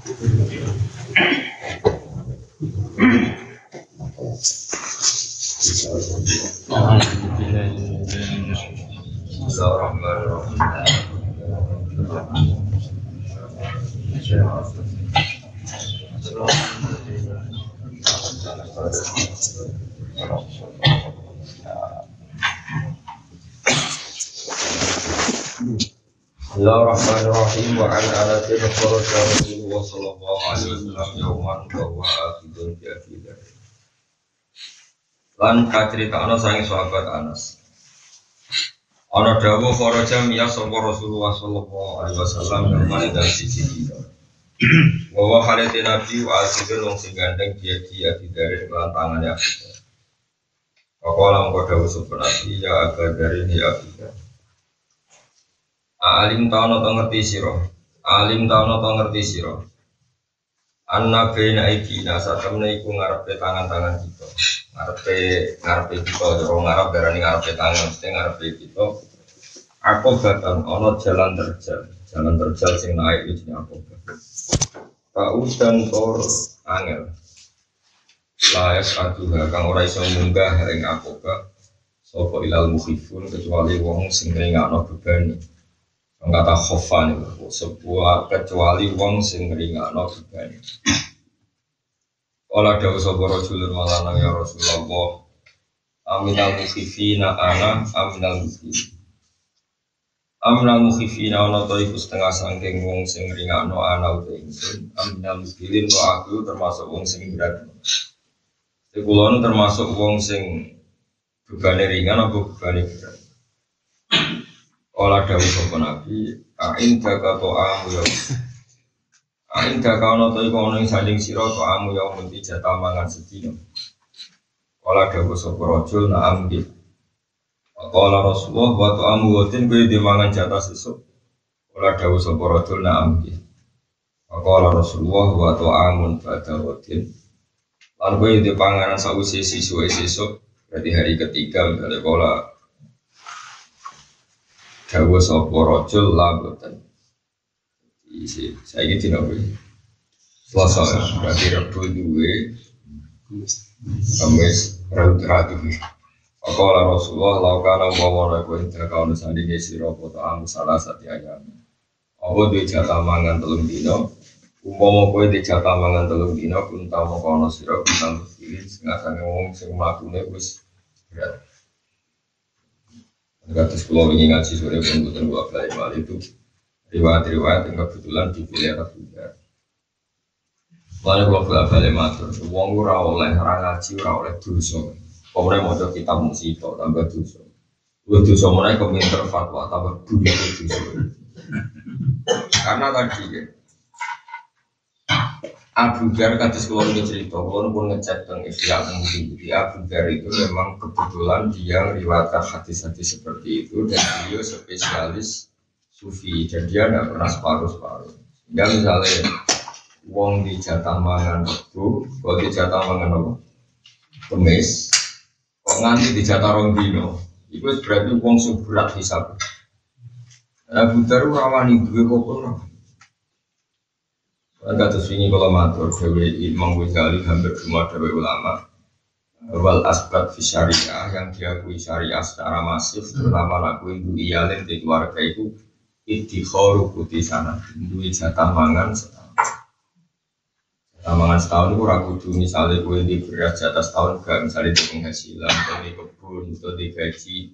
Bismillahirrahmanirrahim wa an anatin kharaja Rasulullah sallallahu alaihi wasallam yauman wa akhidun bi akhidar. Lan kacritakna sange sahabat Anas. Ana dawuh kharaja miyas sapa Rasulullah sallallahu alaihi wasallam yauman dan siji dina. Wa halate nabi wa akhidun wong sing gandeng dia akhidare lan tangane akhidar. Kala mengko dawuh sapa nabi ya akhidare ya akhidar. Alim ta'ala ta ngerti sira anna baina aidina satemene iku ngarepe tangan-tangan kita ngarepe kita ora ngarep darani ngarepe tangan mesti ngarepe kita aku batan ana jalan terjal sing naik iki aku udan tor angel layak aduha kang ora iso munggah ing aku sapa ilal mukhifun kecuali wong sing ngringakno beban. Kata khofan itu sebuah kecuali wong sing ngringakno beban. Ola dawuh sapa rajulun malana ya Rasulullah. Aminal mukhifina ana aminal mukhifina. Aminal mukhifina ana ta iku setengah saking wong sing ngringakno ana uta ingsun. Aminal mukhifin wa aku termasuk wong sing berat. Kula termasuk wong sing bebane ringan apa bebane berat. Ola dawuh sapa nabi ain jaga to'amu ya ain jaga ana ta iku ana ing saling sira to'amu ya mesti jatah mangan sedina. Ola dawuh sapa rajul na'am bi Ola Rasulullah wa to'amu watin kowe dimangan jatah sesuk. Ola dawuh sapa rajul na'am bi Ola Rasulullah wa to'amun ba'da watin lan kowe dipanganan sawise sesuk berarti hari ketiga misalnya kala dawa sapa rajul la boten. Saiki dina kuwi. Selasa berarti Rabu duwe Kamis Rabu. Faqala Rasulullah law kana wa wa intaka sandinge sira foto am salah sati ayam. Apa duwe jatah mangan 3 dina. Umpama kowe duwe jatah mangan 3 dina kunta mongko sira bisa pilih sing wong sing mlakune wis berat. Kados kula wingi ngaji sore pun boten kula bali itu riwayat-riwayat yang kebetulan dipilih Abu Dhar. Lalu kula bali matur, wong ora oleh ngaji ora oleh dosa. Ora maca kitab musika tambah dosa. Kuwi dosa meneh keminter fatwa tambah dunya dosa. Karena tadi ya Abu Dhar kados kula iki cerita, kula pun ngecek teng Ihya mungkin. Abu Dhar itu memang kebetulan dia meriwayatkan hadis-hadis seperti itu dan beliau spesialis sufi dan dia tidak pernah separuh-separuh. Sehingga misalnya wong di jatah mangan Rebu, kalau di jatah mangan apa? Kemis, kok nganti di jatah rong dino, itu berarti wong seberat hisab. Abu Dhar rawani duwe kok. Agak tersinggung kalau matur dewi Imam Ghazali hampir semua dewi ulama wal asbat fi syariah yang diakui syariah secara masif terutama laku ibu iyalin di keluarga itu idikhoru putih sana duit jatah mangan setahun itu ragu tuh misalnya gue di beras jatah setahun gak misalnya di penghasilan atau di kebun atau di gaji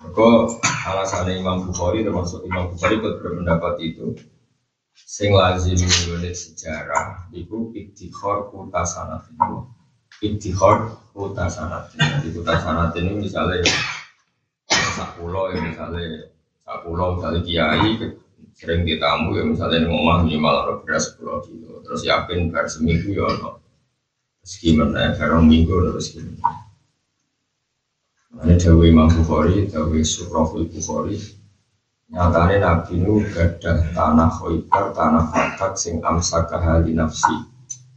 maka alasannya Imam Bukhari termasuk Imam Bukhari berpendapat itu sing lazim nulis sejarah itu iddikhar kuta sanat jadi kuta sanat ini misalnya sakulo ya misalnya kiai sering ditamu ya misalnya ngomong minimal beras 10 kilo terus yakin bar seminggu ya no terus gimana barang minggu terus gimana ini dawe Imam Bukhari dawe Surahul Bukhari nyatane Nabi nu gadah tanah Khaybar, tanah Fatak sing amsaka hali nafsi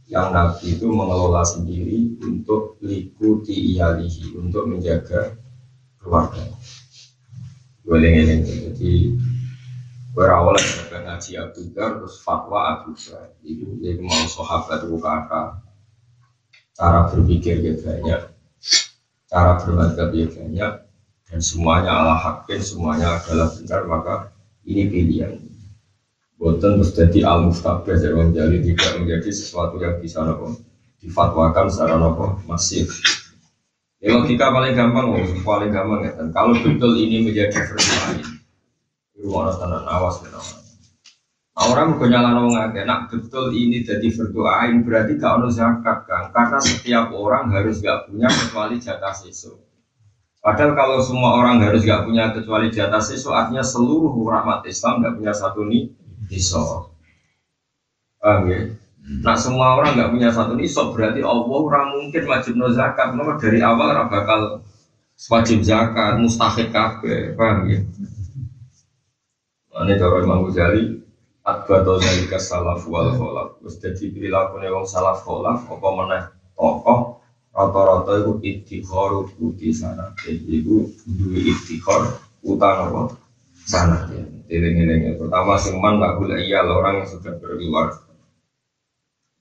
yang Nabi itu mengelola sendiri untuk likuti iyalihi, untuk menjaga keluarga. Boleh-boleh. Jadi berawal dari ngaji Abu Dhar terus fatwa Abu Dhar itu mau sahabat itu kata cara berpikir dia banyak, cara bermadzhab dia banyak, dan semuanya ala hakin, semuanya adalah benar, maka ini pilihan. Boten terus jadi al-mustabah dari menjadi tidak menjadi sesuatu yang bisa nopo difatwakan secara nopo masif. Ya logika paling gampang, paling gampang ya. Dan kalau betul ini menjadi persoalan, itu orang tanah awas benar. Orang bernyala ngake, nak betul ini jadi berdoain berarti gak ono zakat kan? Karena setiap orang harus gak punya kecuali jatah sesu. Padahal kalau semua orang harus gak punya kecuali jatah sesu, artinya seluruh umat Islam gak punya satu nisab. Paham ya? Nah semua orang gak punya satu nisab berarti Allah orang mungkin wajib no zakat. Maka dari awal orang bakal wajib zakat, mustahik kabeh. Paham ya? Ini cara Imam Ghazali Adbado zalika salaf wal kholaf. Terus jadi perilaku wong salaf kholaf apa meneh tokoh rata-rata itu istighor di sana. Jadi itu duwe istighor utama sana. Eling-eling terutama seman tak boleh iya orang yang sudah berkeluar.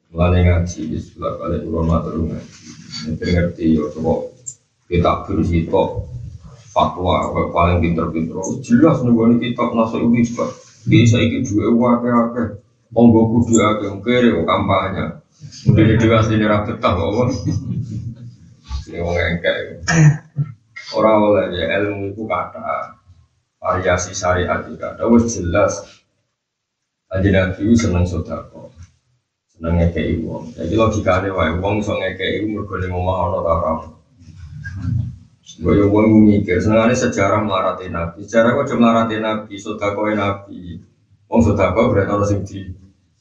Mulane ngaji di sebelah kali ulun matur ngaji. Ngerti yo coba kita bersito fatwa paling pinter-pinter jelas nunggu kitab Nasrul Ibad. Bisa iki duwe akeh-akeh. Monggo kudu akeh kere kampanye. Mudine dhewe asline ra betah kok. Sing wong engke. Ora oleh ya ilmu iku kata variasi syariat iki kata wis jelas. Kanjeng Nabi seneng sedekah. Seneng ngekeki wong. Jadi logikane wae wong iso ngekeki mergo ning omah ana ta ora. Gue mikir, senangnya sejarah melarati Nabi. Sejarah kok cuma melarati Nabi, sodakoe Nabi. Wong sodako berarti orang sing di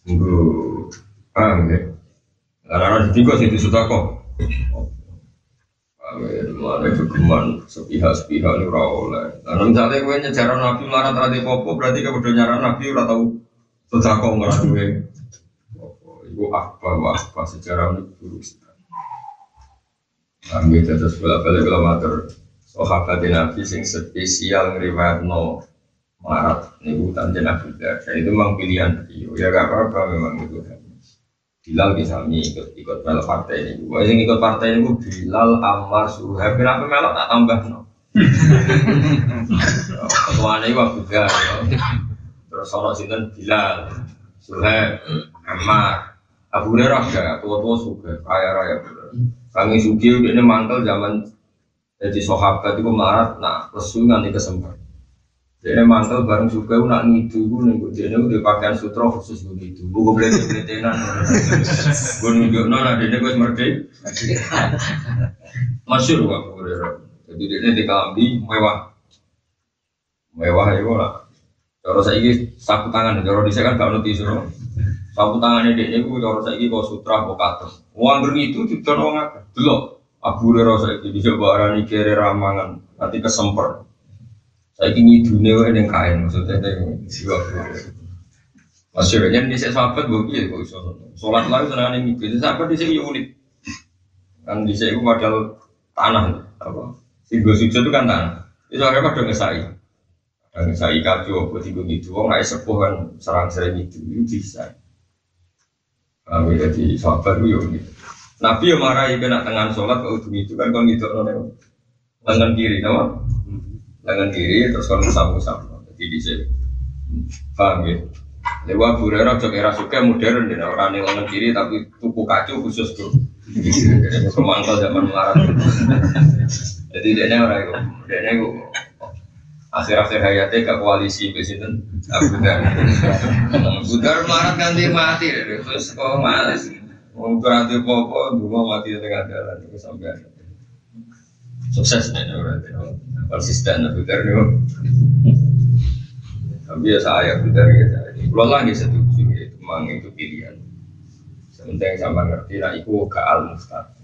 nggo, paham ya? Karena di tiga sing di sodako. Paham ya? Mulai kegeman sepihak-sepihak ini ora oleh. Karena misalnya gue sejarah Nabi melarati popo, berarti kau udah nyarang Nabi ora tahu sodako nggak gue. Ibu apa sejarah ini buruk sekali. Kami terus balik kilometer sahabat Nabi sing spesial ngriwayatno marat niku tanjen Abu Dhar. Dan itu memang pilihan beliau. Ya gak apa-apa memang itu. Bilal misalnya ikut melok partai ini. Wah yang ikut partai ini Bilal, Ammar, Suhaib. Kenapa melok tak tambah no? Ketuaan itu Abu Dhar. Terus orang sinten Bilal, Suhaib, Ammar, Abu Hurairah ya tua-tua juga kaya raya. Kami sugi udah mantel zaman jadi sahabat itu melarat, nak lesu nanti kesempat. Jadi mantel bareng suka nak ngidu, gue jadi udah pakaian sutra khusus gue itu. Gue beli tenan, gue nunjuk nona, dia gue semerdi. Masyur gue udah. Jadi dia di Kalambi mewah itu lah. Kalau saya ini sapu tangan, kalau di saya kan gak ngerti suruh. Sapu tangannya dia gue kalau saya ini kau sutra kau kater. Uang itu juga orang dulu. Abu Hurairah saya ini bisa barani kere ramangan nanti kesemper. Saya ini dunia yang kain maksudnya yang siapa? Maksudnya di sahabat gue kok sholat lagi senang ini gitu. Sahabat di sini unik. Kan di sini modal tanah apa? Simbol sujud itu kan tanah. Itu orang pada ngesai. Ada ngesai kacau buat ibu gitu. Orang nggak sepuh kan serang-serang itu bisa. Kami jadi sahabat itu unik. Nabi yang marahi kena tangan sholat ke ujung itu kan kalau gitu tangan kiri, nama tangan kiri terus kalau musam-musam jadi di sini, paham ya? Lewat Abu Hurairah juga era suka modern dan orang yang tangan kiri tapi tuku kacu khusus tuh, jadi semangkal zaman melarat. Jadi dia orang itu akhir-akhir hayatnya ke koalisi presiden Abu Dhar melarat ganti mati terus kok malas. Untuk nanti popo, dulu mati di tengah jalan itu sampai sukses nih berarti konsisten Abu Dhar nih. Tapi ya saya Abu Dhar gitu. Kalau lagi setuju itu memang itu pilihan. Sementara sama ngerti, nah itu gak al-mustad.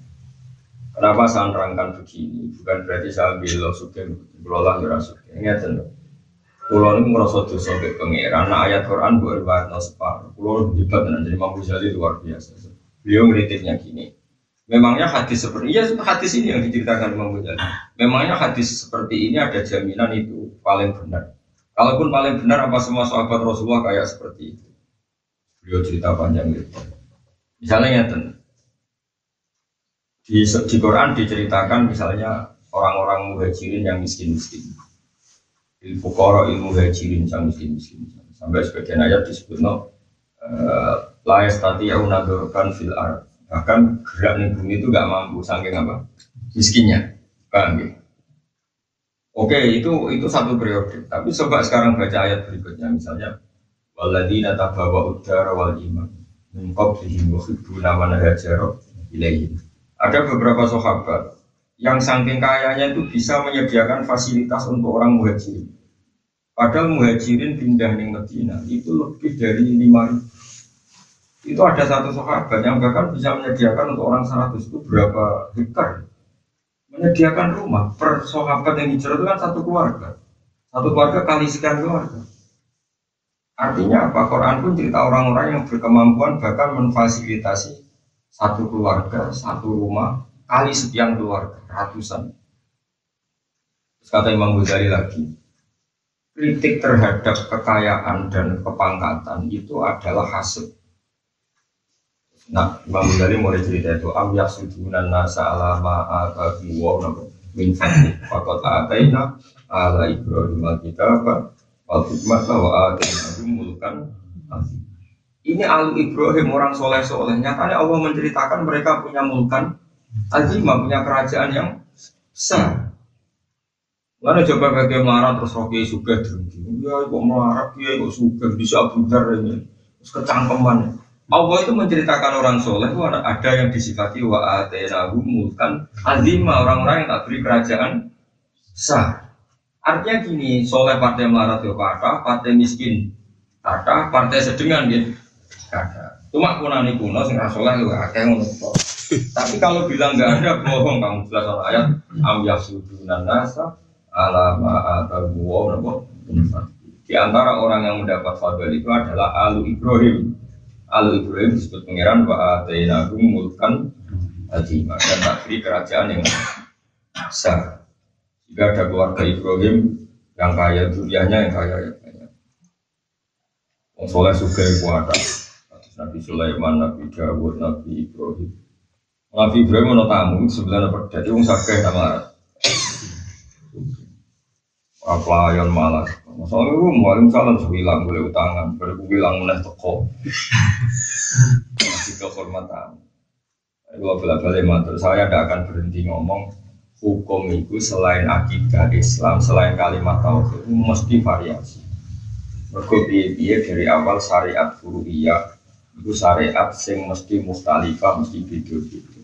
Kenapa saya nerangkan begini? Bukan berarti saya bilang suka berolah berasuk. Ingat tentu. Pulau ini merasa dosa ke pangeran. Nah ayat Quran berbuat separuh. Pulau hebat dan jadi Imam Ghazali luar biasa. Beliau ngeritiknya gini, memangnya hadis seperti hadis ini yang diceritakan Imam Ghazali. Memangnya hadis seperti ini ada jaminan itu paling benar. Kalaupun paling benar apa semua sahabat Rasulullah kayak seperti itu. Beliau cerita panjang itu. Misalnya di Quran diceritakan misalnya orang-orang muhajirin yang miskin-miskin. Fuqara muhajirin yang miskin-miskin. Sampai sebagian ayat disebut la yastati'una darban fil ard. Bahkan gerak di bumi itu gak mampu saking apa? Miskinnya. Paham ya? Oke, itu satu periode. Tapi coba sekarang baca ayat berikutnya misalnya walladzina tabawwa'ud dara wal iman min qablihim yuhibbuna man hajara ilaihim. Ada beberapa sahabat yang saking kayanya itu bisa menyediakan fasilitas untuk orang muhajirin. Padahal muhajirin pindah di Madinah itu lebih dari 5.000. Itu ada satu sahabat yang bahkan bisa menyediakan untuk orang 100 itu berapa hektar. Menyediakan rumah per sahabat yang hijrah itu kan satu keluarga kali sekian keluarga. Artinya apa? Quran pun cerita orang-orang yang berkemampuan bahkan memfasilitasi satu keluarga, satu rumah kali sekian keluarga, ratusan. Terus kata Imam Ghazali lagi, kritik terhadap kekayaan dan kepangkatan itu adalah hasil. Nah, Imam Ghazali mulai cerita itu am yasudunan nasa ala ma'atabi wa min fadli faqad ataina ala Ibrahim al-kitaba wal hikmata wa atainahum mulkan azim. Ini alu Ibrahim orang soleh-soleh. Nyatanya Allah menceritakan mereka punya mulkan azim, punya kerajaan yang besar. Mana coba bagi melarat terus roki suka drengki. Ya kok melarat dia kok suka bisa abudar ini. Terus kecangkeman. Allah itu menceritakan orang soleh itu ada yang disifati wa atainahum mulkan azima, orang-orang yang tak beri kerajaan sah. Artinya gini, soleh partai melarat itu kata, partai miskin kata, partai sedengan gitu kata. Cuma kunani kuno sing soleh itu akeh ngono. Tapi kalau bilang nggak ada bohong, kamu jelas ayat am yasudunan nasa ala ma'atabu wa di antara orang yang mendapat fadl itu adalah alu Ibrahim. Alu Ibrahim disebut pangeran wa atainahum mulkan azima, dan tak beri kerajaan yang besar. Jika ada keluarga Ibrahim yang kaya, dunianya yang kaya ya banyak. Wong soleh suka kuat. Nabi Sulaiman, Nabi Dawud, Nabi Ibrahim. Nabi Ibrahim ono tamu sebelah apa? Jadi wong sakeh nama. Pelayan malas. Masalah itu mualim salam sebilang boleh utangan, baru bilang meneh teko. Masih kehormatan. Kalau bela-bela matur, saya tidak akan berhenti ngomong hukum itu selain akidah Islam, selain kalimat tauhid itu mesti variasi. Berkopi-kopi dari awal syariat furu'iyah itu syariat yang mesti mustalifah, mesti beda-beda.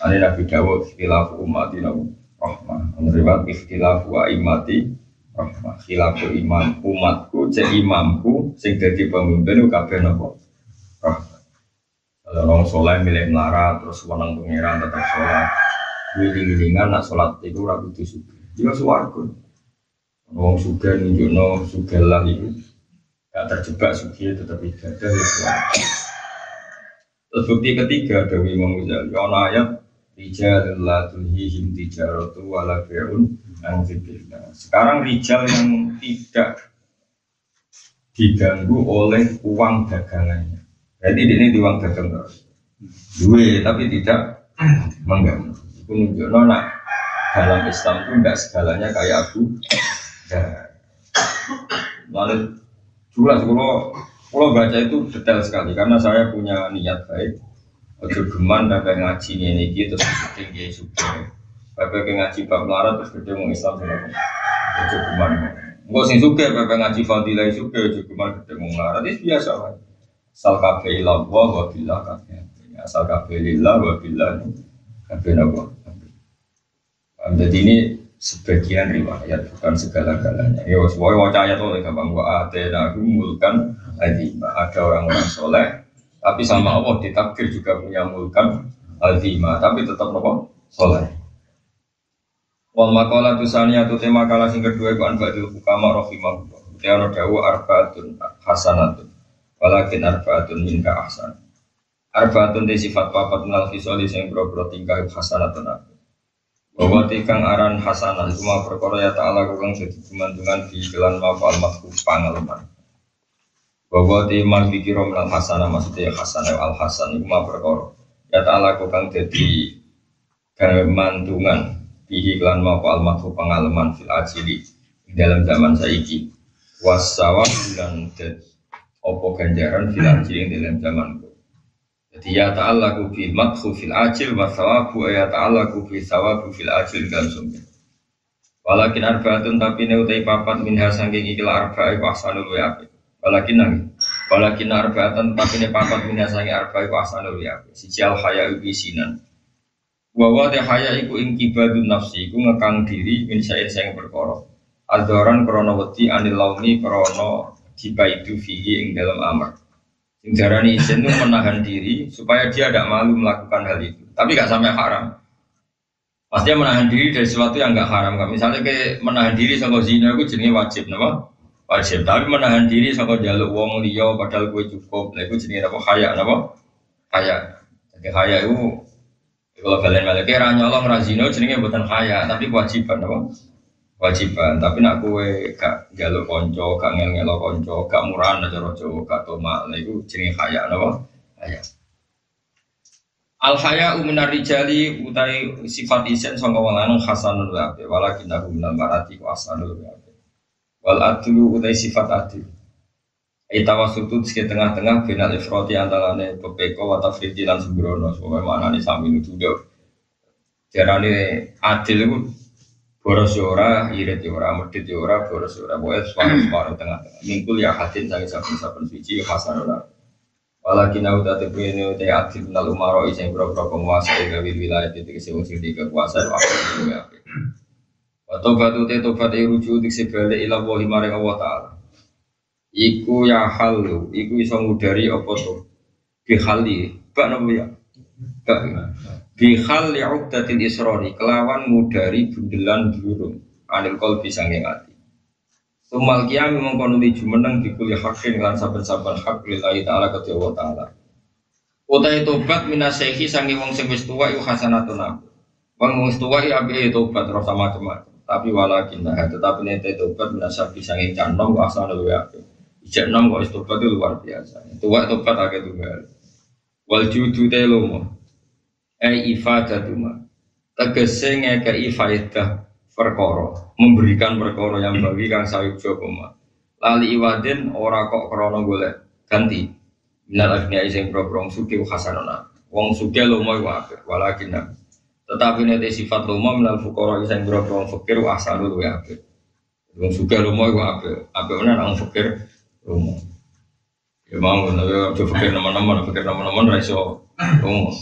Ini Nabi Dawud ikhtilafu ummati rahmah, menerima ikhtilafu aimati rahmah, khilafu imam umatku, cek imamku sing dadi pemimpin kabeh napa rahmah. Kalau orang soleh milih melarat terus wenang pangeran tetap sholat, wiling-wilingan nak sholat itu ora kudu sugih. Dia swarga. Wong sugih nunjukno sugih lah itu gak terjebak sugih tetap ibadah ya swarga. Terus bukti ketiga dari Imam Ghazali, ana ayat rijal la tulhihim tijaratu wala bai'un an dzikrillah. Sekarang rijal yang tidak diganggu oleh uang dagangannya. Jadi ini di uang dagang terus. Duit tapi tidak mengganggu. Itu menunjukkan nak dalam Islam itu enggak segalanya kayak Abu Dhar. Lalu jelas kalau baca itu detail sekali karena saya punya niat baik. Ojo geman bapak ngaji ini gitu terus tinggi suka. Bapak ngaji bab melarat terus gede mau Islam semua. Ojo geman. Enggak sing suka bapak ngaji fadilah suka ojo geman gede mau melarat itu biasa lah. Asal kabeh ilallah wa billah kabeh. Asal kabeh lillah wa billah kabeh napa. Jadi ini sebagian riwayat bukan segala-galanya. Ya semua waca ayat oleh gampang wa atainahum mulkan azima. Ada orang-orang soleh tapi sama Allah ditakdir juga punya mulkan azima, tapi tetap nopo soleh. Wal maqalah tusania tu tema kalah sing kedua iku anbadul hukama rahimahullah. Teano dawu arbaatun hasanatun. Walakin arbaatun minka ahsan. Arbaatun de sifat papat minal fisoli sing boro-boro tingkah hasanatun. Bahwa tikang aran hasanah cuma perkara ya ta'ala kang dadi gumantungan di kelan mafal makhluk pangalaman. Bahwa timang dikira menal hasanah maksudnya hasanah al hasan cuma perkara ya ta'ala kang dadi gumantungan di kelan mafal makhluk pangalaman fil ajili dalam zaman saiki wasawab dan opo ganjaran fil ajili dalam zamanku. Jadi ya ta'allaku fil madhu fil ajil wa thawabu ya ta'allaku fil thawabu fil ajil dalam sumber. Walakin arba'atun tapi neutai papat minha sangking ikilah arba'i wa ahsanul wa api. Walakin arba'atun tapi ne papat minha sangking arba'i wa ahsanul wa api. Siji al-haya'u bisinan. Wawa te haya iku ingkibadun nafsi iku ngekang diri min sa'in sayang berkoro. Adoran krono wedi anil launi krono dibaidu fihi ing dalam amar. Darani izin itu menahan diri supaya dia tidak malu melakukan hal itu, tapi gak sampai haram. Pastinya menahan diri dari sesuatu yang gak haram. Misalnya kayak menahan diri sama zina itu jenisnya wajib, nama wajib. Tapi menahan diri sama jaluk wong liya padahal gue cukup, itu jenisnya apa kaya, nama kaya. Jadi kaya itu kalau kalian balik kira nyolong razino jenisnya bukan kaya, tapi kewajiban, nama wajiban. Tapi nak kue gak jaluk konco, gak ngel-ngelo konco, gak murahan aja rojo, gak tomak, itu jenis kaya, nama kaya. Al haya minar rijali utai sifat isen sangka wong lanang hasanul wa ape walakin aku minal marati wa hasanul wa ape. Wal adlu utai sifat adil. Itawasutut sing tengah-tengah binal ifrati antarane pepeko wa tafridi lan sembrono supaya manane sami nuduh. Jarane adil iku boros ora, irit ora, medhit ora, boros ora, pokoke separuh tengah-tengah. Mingkul ya hadin sange saben-saben suci hasanul wa ape. Walakin aku tak tepi ini udah aktif nal umaro iseng berapa penguasa ega wilayah titik sing kekuasaan waktu itu ya. Tobat udah tobat rujuk titik sebalik ilah wali maring Allah Taala. Iku ya halu, iku iso ngudari apa tuh? Bihali, gak nopo ya? Gak. Bihali uqdatil israri kelawan ngudari bundelan burung anil qalbi sange ati. Sumal kiam mengkonomi jumeneng dikuli hakin lan saben-saben hak lillahi ta'ala kedhi Allah ta'ala. Utai tobat minasehi sangi wong sing wis tuwa iku hasanatun aku. Wong wis tuwa iki apike tobat ora macam-macam. Tapi walakin tetapi nete tobat minasabi sangi canom wa asanul wa apik. Ijak nom kok tobat itu luar biasa. Tuwa tobat akeh tunggal. Wal judu telomo. Ifadatuma. Tegese ngekeki faedah perkara, memberikan perkara yang bagi kang sayuja koma. Lali iwadin ora kok krana golek ganti. Minal agniya sing pro-pro sugih hasanana. Wong sugih lomo iku apik, walakin tetapi nek sifat lomo minal fuqara sing pro-pro fakir ahsanul wa apik. Wong sugih lomo iku apik, apik menan wong fakir lomo. Ya mau nek fakir nama-nama ra iso lomo.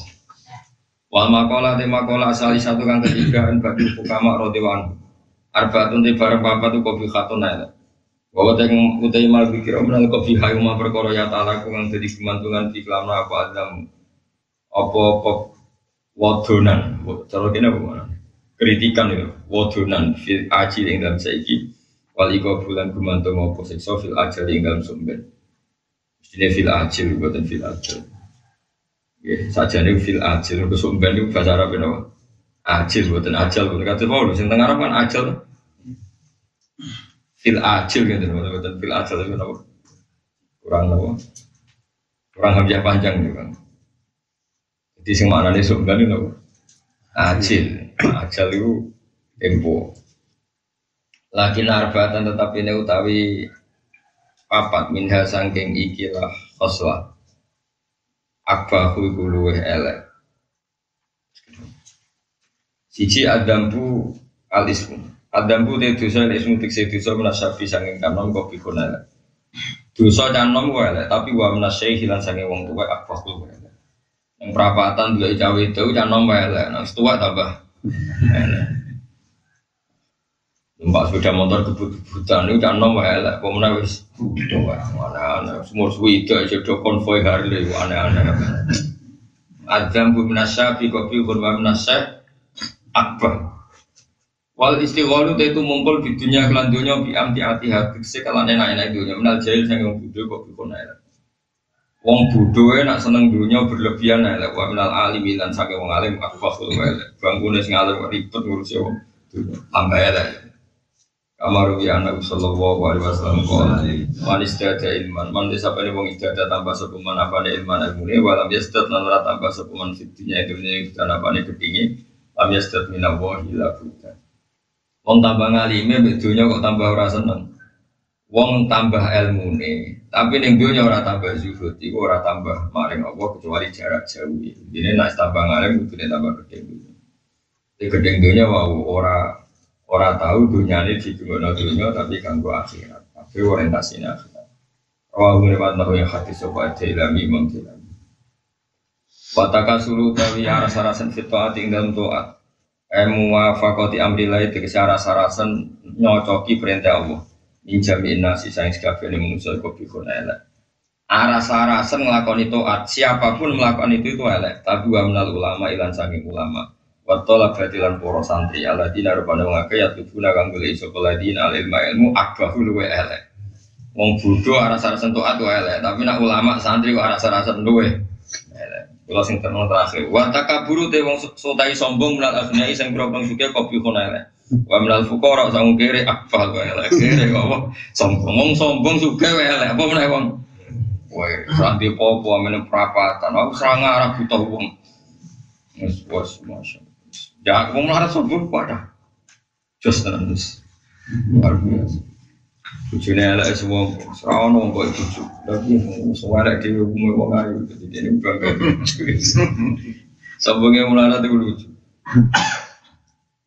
Wal makola te makola asali satu kang ketiga en bagi hukama radhiwan arbaatun te bareng papat tu kopi khatun ae. Bahwa teng utai mal pikir menal kopi hayu ma perkara ya ta'ala kang dadi gumantungan di kelam apa adam apa wadonan cara kene apa kritikan itu wadonan fil aji ing dalam saiki wal iko bulan gumantung apa siksa fil ajali ing dalam sumber. Mestine fil ajil boten fil ajal. Saja nih fil ajil, untuk sumber nih bahasa Arab ini ajil, bukan ajal, bukan kata mau, sing tengah Arab kan ajal, fil ajil gitu, bukan fil ajal itu apa? Kurang hamzah panjang nih kan. Jadi sing mana nih sumber nih apa? Ajil itu tempo. Lagi narbatan tetapi ini utawi papat minha sangking ikilah khoslah. Akbahu iku luweh elek. Siji adambu al-ismu. Adambu te dosa ismu tikse dosa menasabi sanging kanom kok bikon elek. Dosa canom wae elek, tapi wa menasai hilang sanging wong tuwa akbahu elek. Yang perapatan juga cawe itu canom wae elek, nang tuwa tambah elek. Numpak sepeda motor kebut-kebutan itu canom wae elek, kok menawa wis butuh ana semua suwi itu aja do konvoy Harley aneh-aneh. Adzam bu minasabi kopi kurma minasab akbar. Wal istighalu itu mumpul di dunia kelan dunya bi amti ati hati sekalan enak-enak dunya menal jahil sing wong bodho kok bikon elek. Wong bodho nak seneng dunya berlebihan elek wa minal alim lan saking wong alim akfahul elek. Bangkune sing alim ribet ngurusi wong dunya tambah elek. Kamaru ya Nabi sallallahu alaihi wasallam qala man istada ilman man disapane wong istada tambah sepuman apane ilman ilmune walam yastad lan ora tambah sepuman fitinya dunya dan apane kepingin lam yastad minallahi la buta. Wong tambah ngalime mek dunya kok tambah ora seneng. Wong tambah ilmune tapi ning dunya ora tambah zuhud iku ora tambah maring Allah kecuali jarak jauh. Dene nek tambah ngalim kudune tambah gedhe. Gedhe dunya wau ora tahu dunyane digunakan dunya tapi kanggo akhirat. Tapi orientasine akhirat. Rawahu riwayat yang hadis sobat Dailami Imam Dailami. Wataka sulu tawi arasarasan fitaat ing dalam taat. Muwafaqati amrillah tegese arasarasan nyocoki perintah Allah. Injamiin nasi saing kabeh manusa iku bikon elek. Arasarasan nglakoni taat, siapapun melakukan itu elek. Tapi wa minal ulama ilan saking ulama. Watola batilan poro santri aladina rupanya mengakai ya tubuna kang boleh isokoladin ilmu akbahu luwe elek. Wong bodoh aras-arasan toat luwe elek, tapi nak ulama santri kok aras-arasan luwe elek. Kalau sing terkenal terakhir, wataka buru te wong sotai sombong menal asnyai sing berobong suke kopi kono elek. Wa menal fukara sang kere akbah luwe elek. Kere kok sombong, wong sombong suke luwe elek. Apa meneh wong? Woi, santri popo amene prapatan, aku serang arah butuh wong. Wes masya. Ya, aku melarat sombong pada just terus luar biasa. Bujune elek semua, serono kok buju. Tapi semua elek dhewe umum wong ayu, jadi dene bangga. Sombongnya melarat itu lucu.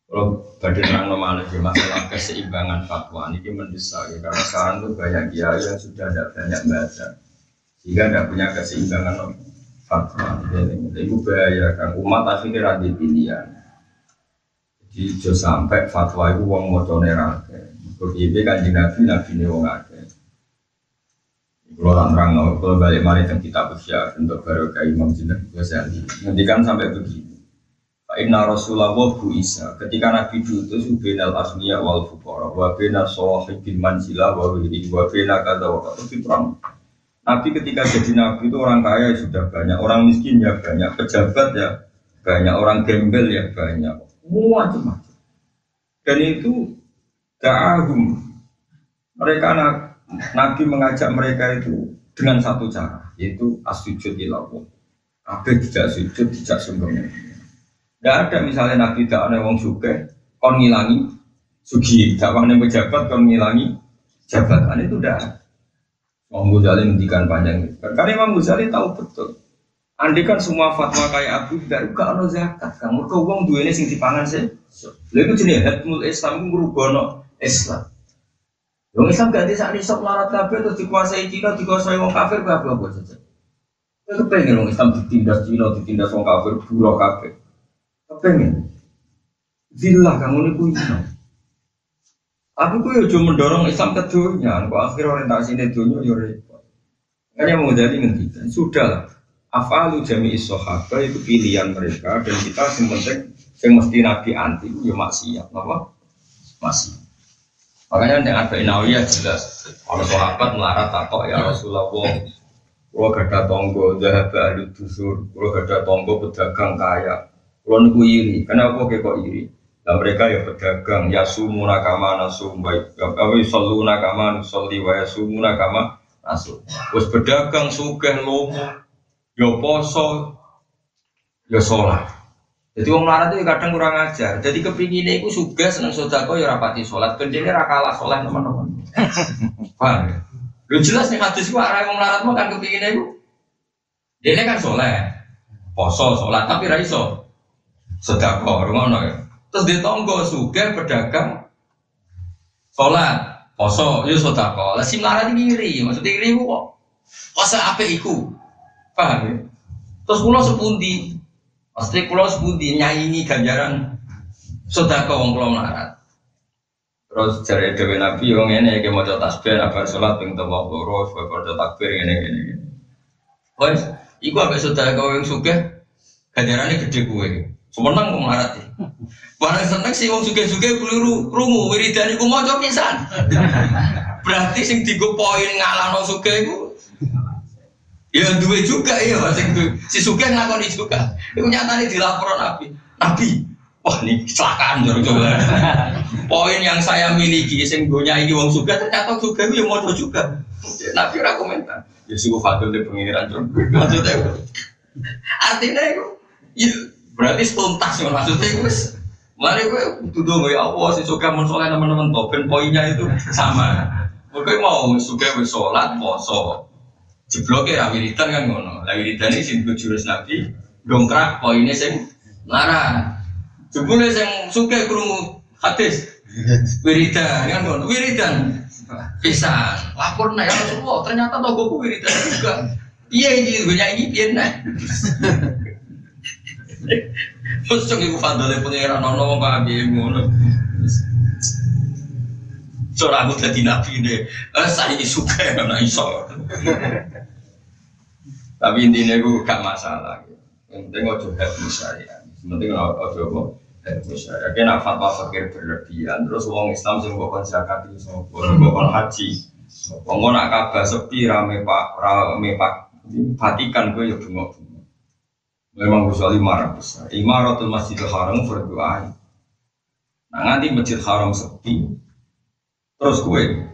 Kalau badhe nerangno malih masalah keseimbangan fatwa ini mendesak ya, karena sekarang tuh banyak kiai yang sudah tidak banyak baca sehingga tidak punya keseimbangan fatwa. Itu bahaya kan umat akhirnya radhi pilihan. Jadi jo sampai fatwa itu wong mocone rake. Begitu Kanjeng Nabi ne wong akeh. Kalau orang kalau balik mari tentang kitab usia untuk barokah Imam Ghazali. Ngendikan sampai begini. Inna Rasulullah bu Isa ketika Nabi diutus ubinal asmiya wal fuqara wa bina sawahibil manzilah wa bina kata wa kata fitrah. Nabi ketika jadi Nabi itu orang kaya sudah banyak, orang miskin ya banyak, pejabat ya banyak, orang gembel ya banyak. Macam-macam. Dan itu da'ahum. Mereka Nabi mengajak mereka itu dengan satu cara, yaitu as-sujud ilallah. Kabeh tidak sujud, tidak sombong. Tidak ada misalnya Nabi dakwane wong sugih kon ngilangi sugih, dakwane pejabat kon ngilangi jabatan, itu tidak. Imam Ghazali ngendikan panjang. Karena Imam Ghazali tahu betul. Andai kan semua fatwa kayak Abu Dhar gak ono zakat, kamu ke uang duene sing dipangan sih. Lalu jenis hatmul Islam ngrubono Islam. Wong Islam gak disak risok larat kabeh terus dikuasai Cina, dikuasai wong kafir apa saja. Itu pengen wong Islam ditindas Cina, ditindas wong kafir bulo kabeh. Kepengen. Zillah kamu niku Islam. Aku yo cuma mendorong Islam ke dunia, kok akhir orientasinya dunia yo repot. Makanya mau jadi ngendikan, sudahlah. Afalu jami'i sahabat itu pilihan mereka dan kita yang penting yang mesti Nabi anti itu ya maksiat, apa? Maksiat. Makanya yang ada Nawiyah jelas kalau sahabat melarat takok ya Rasulullah, kalau gada tonggo zahab ahli dusur, kalau gada tonggo pedagang kaya, kalau niku iri, kenapa kok iri? Dan mereka ya pedagang, ya sumuna kama nasum baik, kami saluna kama nusolli wa ya sumuna kama nasum. Terus pedagang sugih lomo. Yo poso, yo sholat. Jadi orang melarat itu kadang kurang ajar. Jadi kepinginnya itu suga seneng sodako yo rapati sholat. Kendene rakalah sholat teman-teman. Paham ya? Lu jelas nih hadis gua arah orang melarat mau kan kepinginnya itu. Dia kan sholat, poso sholat tapi raiso sodako, rungono ya. Terus dia tonggo suga pedagang sholat, poso, yo sodako. Lah si melarat iri, maksudnya iri kok. Poso apa iku? Paham ya? Terus pulau sepundi, pasti pulau sepundi nyanyi ganjaran sodako wong pulau melarat. Terus cari dewi Nabi wong ini kayak mau tasbih, abar sholat ping tawaf loro, abar takbir ini. Wes, iku ambek sodako yang suka ganjarannya gede kue. Semenang wong melarat sih. Barang seneng sih wong suge-suge keliru krungu wiridan iku maca pisan. Berarti sing digo poin ngalahno suge iku Ya duwe juga ya masing tuh. Si Sugeng ngakoni juga. Itu nyatanya dilaporan Nabi. Wah ini kecelakaan coba. Poin yang saya miliki sing gonya ini wong Sugeng ternyata Sugeng itu mau juga. Nabi ora komentar. Ya sing fadil de pengiran coba. Maksudnya artinya itu ya berarti tuntas maksudnya itu mari gue tuduh ya Allah si Sugeng mun saleh teman-teman to ben poinnya itu sama. Kowe mau Sugeng wis salat poso. Jebloke ra wiridan kan ngono. Lah wiridan iki sing jurus Nabi dongkrak poine sing larang. Jebule sing suke krungu hadis wiridan kan ngono. Wiridan pisan. Laporna ya Rasulullah, ternyata togoku wiridan juga. Iya iki gonya iki piye nah. Terus iku fadhole pangeran ono wong kabeh ngono. Ora aku dadi nabi ne. Saya iki suke ana iso. Tapi intinya itu gak masalah. Yang penting ojo happy syariah. Yang penting ojo happy syariah. Kena fatwa fakir berlebihan. Terus orang Islam yang bukan zakat itu, bukan haji. Orang nak kabar sepi rame pak Vatikan gue ya bunga-bunga. Memang usul imarat besar. Imaratul Masjidil Haram berdoa. Nah nanti Masjid Haram sepi. Terus gue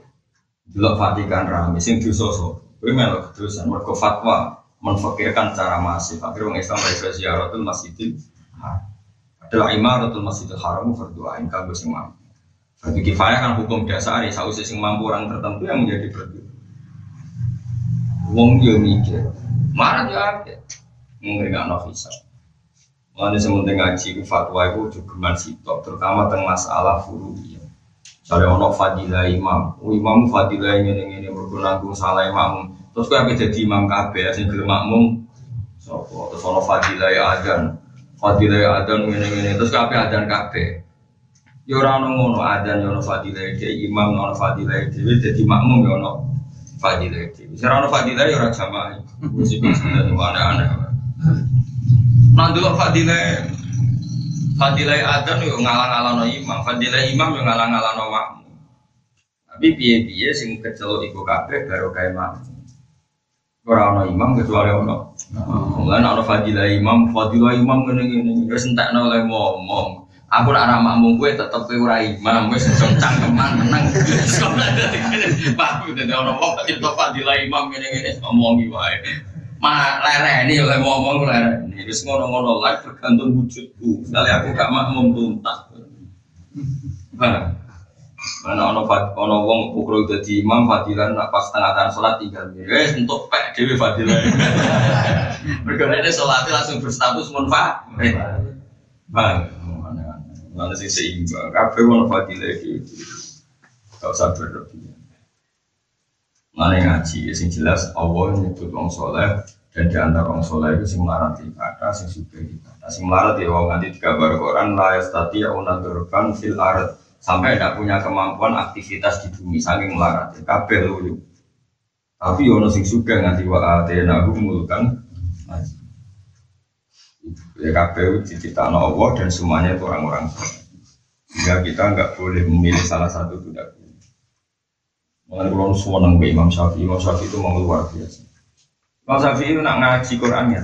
delok Vatikan rame. Sing dosa-dosa. Gue melok kedusan. Mergo fatwa menfakirkan cara masif. Akhirnya orang Islam berisa ziaratul Masjidil Haram. Adalah imaratul Masjidil Haram berdoain kanggo sing mampu. Fardu kifayah kan hukum dasar ya sausé sing mampu orang tertentu yang menjadi fardu. Wong yo mikir, marah yo akeh. Ngrengakno visa. Mulane sementing ngaji ku fatwa iku jogeman sitok, terutama teng masalah furu'iyah. Sare ono fadilah imam fadilah ngene-ngene mergo nanggung salah imam. Terus kowe ape dadi imam kabeh sing gelem makmum sapa terus ana fadilah adzan ngene-ngene terus kabeh adzan kabeh ya ora ono ngono adzan ya ono fadilah imam ono fadilah dhewe dadi makmum ya ono fadilah dhewe wis ora ono fadilah ya ora jamaah wis iki aneh-aneh nang delok fadilah adzan yo ngalang-alangno imam fadilah imam yo ngalang-alangno makmum tapi piye-piye sing kecelok iku kabeh karo kae makmum ora ana imam kecuali ana. Mulane ana fadilah imam ngene-ngene wis entekno oleh ngomong. Aku nek ora makmum kowe tetep kowe ora imam wis cangkeman meneng. Sekolah dadi ngene. Pak dadi ana wong kok fadilah imam ngene-ngene ngomongi wae. Lereni oleh ngomong lereni. Wis ngono-ngono lae tergantung wujudku. Sekali aku gak makmum tuntas. Mana ono wong pukul dadi imam fadilah nak pas tengah-tengah salat tinggal. Wis entuk pek dhewe fadilah. Mergo nek salate langsung berstatus munfa. Bang, mana sing seimbang. Kabeh ono fadilah iki. Gak usah berlebihan. Mana ngaji sing jelas Allah nyebut wong saleh dan di antara wong saleh itu sing melarat ibadah, sing sugih ibadah. Sing melarat ya wong nganti digambar Quran la yastati'una durban fil ard. Sampai tidak punya kemampuan aktivitas di bumi saking melarat kabeh lho. Tapi ono sing sugih nganti wa atena mulkan. Ya kabeh diciptakan Allah dan semuanya itu orang-orang saleh. Sehingga kita enggak boleh memilih salah satu tidak boleh. Mengenai kulon seneng ke Imam Syafi'i itu mau luar biasa. Imam Syafi'i itu nak ngaji Qurannya.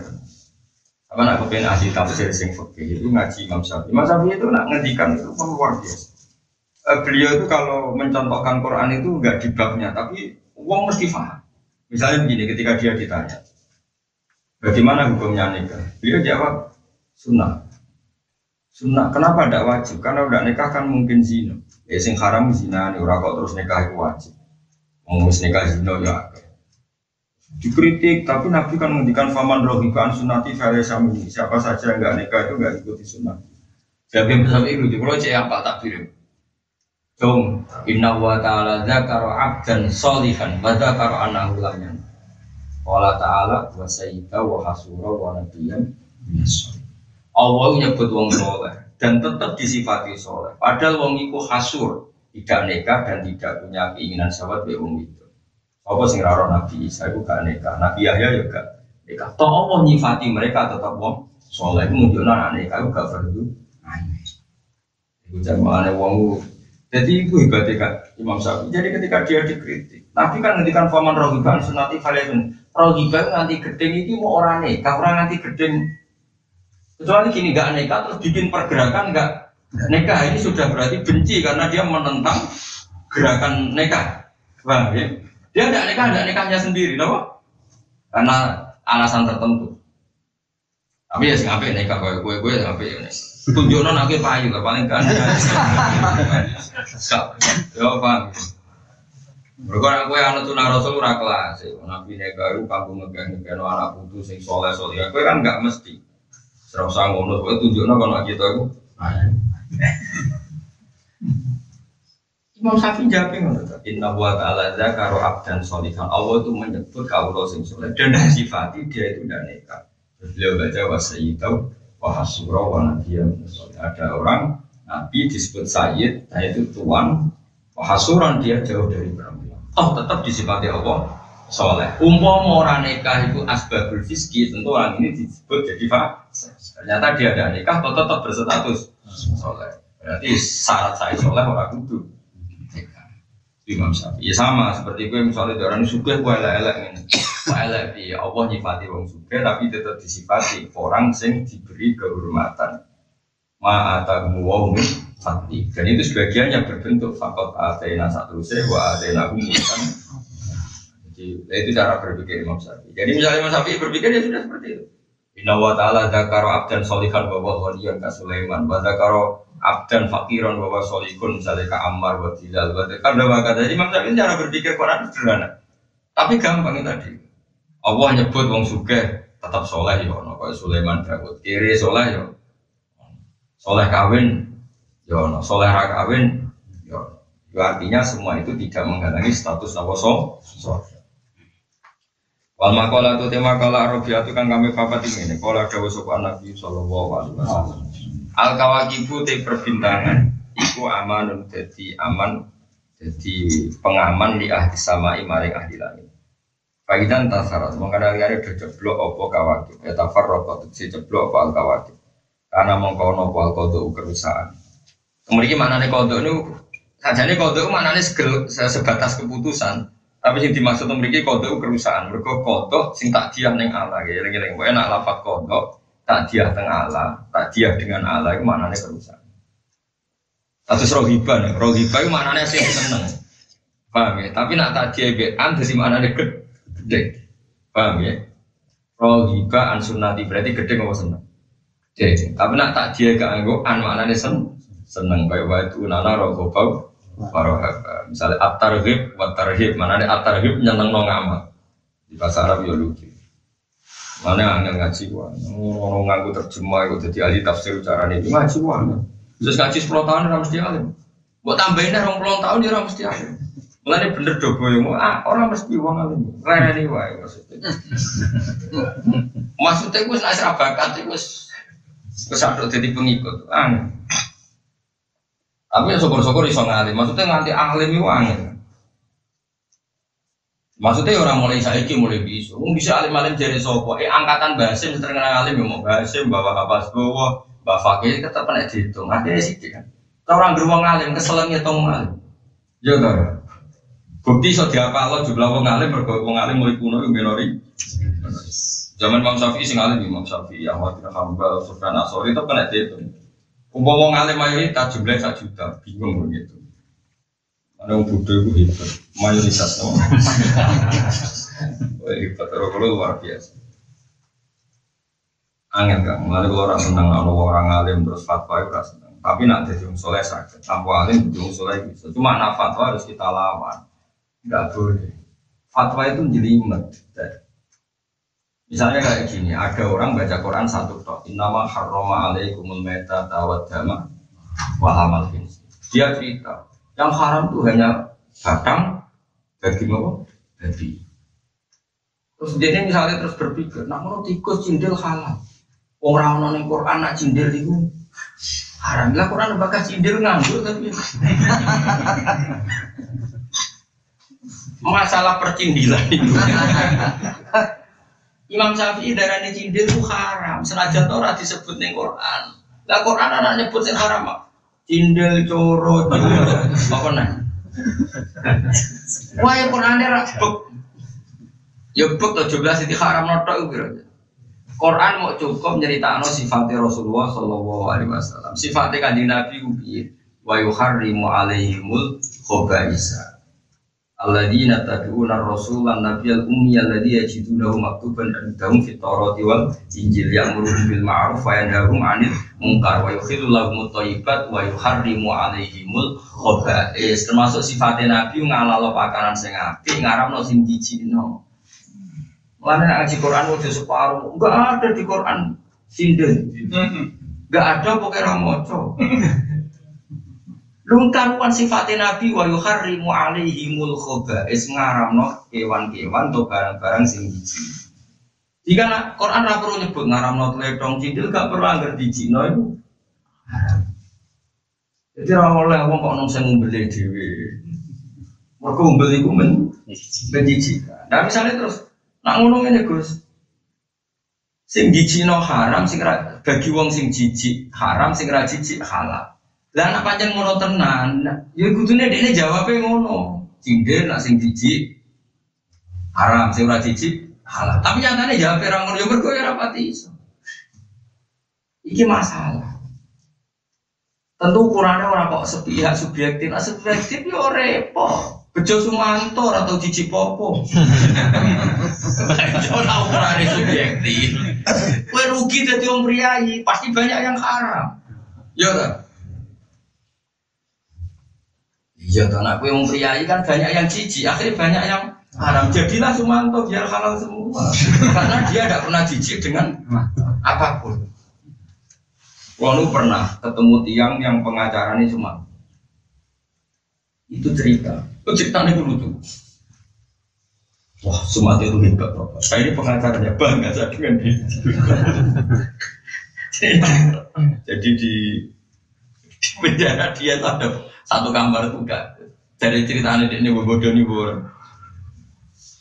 Apa nak kepengen ahli tafsir sing fikih itu ngaji Imam Syafi'i. Imam Syafi'i itu nak ngendikan itu luar biasa. Beliau itu kalau mencontohkan Quran itu enggak di babnya, tapi uang mesti paham. Misalnya begini, ketika dia ditanya, bagaimana hukumnya nikah? Beliau jawab, sunnah. Sunnah, kenapa tidak wajib? Karena udah nikah kan mungkin zina. Ya sing haram zina, nih ora kok terus nikah itu wajib. Mau nikah zina ya. Dikritik, tapi Nabi kan menghentikan faman rohiban sunnati falaysamini. Siapa saja yang enggak nikah itu enggak ikuti sunnah. Jadi itu, kalau cek apa takdir? Dong, inna wa ta'ala dzakara 'abdan sholihan wa dzakara annahu lam yan. Qala ta'ala wa sayyida wa hasura wa nabiyyan minasolihin. Allah nyebut wong saleh dan tetap disifati saleh. Padahal wong iku hasur, tidak nikah dan tidak punya keinginan syahwat be wong itu. Apa sing ora Nabi Isa iku gak nikah, Nabi Yahya juga gak nikah. Toh Allah nyifati mereka tetap wong saleh. Iku nunjukno anak nikah iku gak fardu. Iku jamaane wong Jadi itu hebatnya kan Imam Syafi'i. Jadi ketika dia dikritik, Nabi kan ngendikan faman rohiban sunati faliyun. Rohiban nganti gedeng ini mau orang nikah, orang nganti gedeng. Kecuali gini nggak nikah terus bikin pergerakan nggak nikah ini sudah berarti benci karena dia menentang gerakan nikah. Bang, ya? Dia tidak nikah, ada nikahnya sendiri, loh. Karena alasan tertentu. Tapi ya sih ngapain nikah gue ngapain ini. Tunjukkan aku payu lah paling kan. Ya bang. Mereka aku yang anak tunang rasul ora kelas. Nabi nikah itu kampung ngegah anak putu sing soleh. Aku kan nggak mesti. Serasa ngono. Gue tunjukkan kalau kita aku. Imam Syafi'i jawab ngono. Inna wa ta'ala dzakara abdan sholihan. Allah itu menyebut kaulah sing soleh dan sifati dia itu tidak nikah. Beliau baca wasayyidau wahasura wa nabiyyan. Ada orang nabi disebut sayyid, nah itu tuan. Wahasuran dia jauh dari perempuan. Oh tetap disifati Allah soleh. Umpama orang nikah itu asbabul fiski, tentu orang ini disebut jadi fasik. Ternyata dia ada nikah, tetap berstatus soleh. Berarti syarat saya soleh orang kudu. Imam Syafi'i ya sama seperti gue misalnya orang suka gue elek ini, elek dia Allah nyifati orang suka tapi tetap disifati orang sing diberi kehormatan ma'atamu wawmi fati dan itu sebagiannya berbentuk fakot atena satu sewa atena umusan. Jadi itu cara berpikir Imam Syafi'i. Jadi misalnya Imam Syafi'i berpikir ya sudah seperti itu. Inna wa ta'ala dzakara abdan sholihan wa ghaniyan ka Sulaiman wa dzakara abdan fakiran bahwa solikun misalnya ke Ammar wa Bilal wa kada maka jadi Imam Syafi'i cara berpikir Quran sederhana tapi gampang tadi Allah nyebut wong sugih tetap soleh ya ono kaya Sulaiman Daud kiri soleh ya soleh kawin ya ono soleh ra kawin ya artinya semua itu tidak menghalangi status Allah soleh. Wal maqala tu tema kala Arabiatu kan kami papat ini kala dawuh sapa Nabi sallallahu alaihi wasallam. Al kawakibu te perbintangan iku amanun dadi aman dadi pengaman di ahli samai maring ahli langit. Faidan tasarat mengkana liare jeblok apa kawakib ya tafarraqat si jeblok apa al kawakib. Karena mongko ono apa al qada kerusakan. Mriki maknane qada niku sajane qada maknane sebatas keputusan. Tapi sing dimaksud mriki qada kerusakan. Mergo qada sing takdiah ning Allah ya eling-eling wae nek lafaz qada takdiah teng Allah, takdiah dengan Allah itu maknanya kerusakan. Status rohibah itu maknanya sih seneng, paham ya? Tapi nak takdiah bean jadi maknanya gede, paham ya? Rohibah an sunnati berarti gede nggak seneng. Jadi, tapi nak takdiah gak anggo an maknanya seneng kayak waktu nana rohobau, warohaba. Misalnya at-targhib, wat-tarhib, maknanya at-targhib nyeneng nong amal di bahasa Arab ya lucu. Mana angin ngaji wah, orang ngaku terjemah itu jadi ahli tafsir cara ini ngaji wah. Terus ngaji 10 tahun orang mesti alim. Buat tambahin 20 tahun dia orang mesti alim. Mulai bener dogo yang orang mesti uang alim. Rene nih wah maksudnya. Maksudnya gue nak bakat gue kesadok jadi pengikut. Tapi ya syukur-syukur iso ngalim. Maksudnya nganti alim itu angin. Maksudnya orang mulai saiki mulai bisa, bisa alim-alim jadi sopo. Angkatan Basim terkenal alim, mau Basim bawa kapas bawa, bawa fakir tetap pernah dihitung. Ada sih kan. Orang beruang alim keselengnya tong alim. Ya kan. Bukti so diapa Allah jumlah wong alim berwong alim mulai kuno yang minori. Zaman Imam Syafi'i sing alim Imam Syafi'i, Ahmad bin Hanbal, Sufyan Ats-Tsauri itu pernah dihitung. Wong alim mayoritas jumlahnya 1 juta, bingung begitu. Ada yang bodoh itu hebat, mayoritas sama. Hebat, kalau luar biasa. Angin kan, mulai kalau orang senang, orang alim terus fatwa itu rasa senang. Tapi nak jadi orang soleh sakit, tanpa alim jadi orang soleh bisa. Cuma nak fatwa harus kita lawan, nggak boleh. Fatwa itu jelimet. Misalnya kayak gini, ada orang baca Quran satu tok, innama harrama alaikumul maitata wad dama wa hamal khins. Dia cerita. Yang haram itu hanya batang, daging apa? Daging. Terus dia misalnya terus berpikir, nak mau tikus cindil halal. Orang orang yang Quran nak cindil itu haram. Lah Quran bakal cindil nganggur tapi masalah percindilan itu. Imam Syafi'i darahnya cindil itu haram. Senajan Torah disebut ning Quran. Lah Quran anak nyebut yang haram. cindel coro apa nah? Wah, ya Qur'ane ra bek. Ya bek to 17 iki haram notok iku. Quran mau cukup nyeritakno sifatnya Rasulullah sallallahu alaihi wasallam. Sifatnya Kanjeng Nabi ku piye? Wa yuharrimu alaihimul khaba'isa. Alladzina tad'una ar-rasulan nabiyyal ummi alladzi yajidunahu maktuban indahum fit Taurati wal Injil ya'muruhum bil ma'ruf wa yanhahum 'anil munkar wa yukhillu lahum at-thayyibat wa yuharrimu alaihimul khaba'is. Termasuk sifatnya Nabi ngalalo pakanan sing apik, ngaramno sing jijikno. Mana ngaji Quran udah separuh, enggak ada di Quran sinden, enggak ada pokoknya ramoco. Lungkaruan sifatnya Nabi wa yuharrimu alaihimul khaba'is ngaramno kewan-kewan atau barang-barang sing jijik. Jika Quran ra perlu nyebut ngaramno tledong cindil, gak perlu anggar dijikno itu. Jadi ra oleh wong kok nang sing ngumbeli dhewe. Mergo ngumbeli iku menjijikkan. Nah misalnya terus nak ngono ngene Gus. Sing jijikno haram, sing bagi wong sing jijik haram, sing ra jijik halal. Lah anak pancen ngono tenan, ya kudune dekne jawabe ngono. Cindel nak sing jijik haram, sing ora jijik halal. Tapi nyatane jawabe ra ngono ya mergo ya ora pati iso. Iki masalah. Tentu ukurannya orang kok sepihak subjektif, nah subjektif ya repot. Bejo Sumanto atau Cici Popo. Ora ukurannya subjektif. Kowe rugi dadi wong priayi, pasti banyak yang haram. Ya kan? Iya kan, aku yang priayi kan banyak yang jijik, akhirnya banyak yang haram. Jadilah Sumanto biar halal semua. Karena dia tidak pernah jijik dengan apapun. Walau pernah ketemu tiang yang pengacaranya cuma itu ceritanya dulu tuh. Wah, Sumatera itu hebat Bapak. Saya ini pengacaranya bangga saya dengan dia. Jadi di penjara dia tuh ada satu kamar tuh kan. Dari ceritanya ini bodoh nih bor.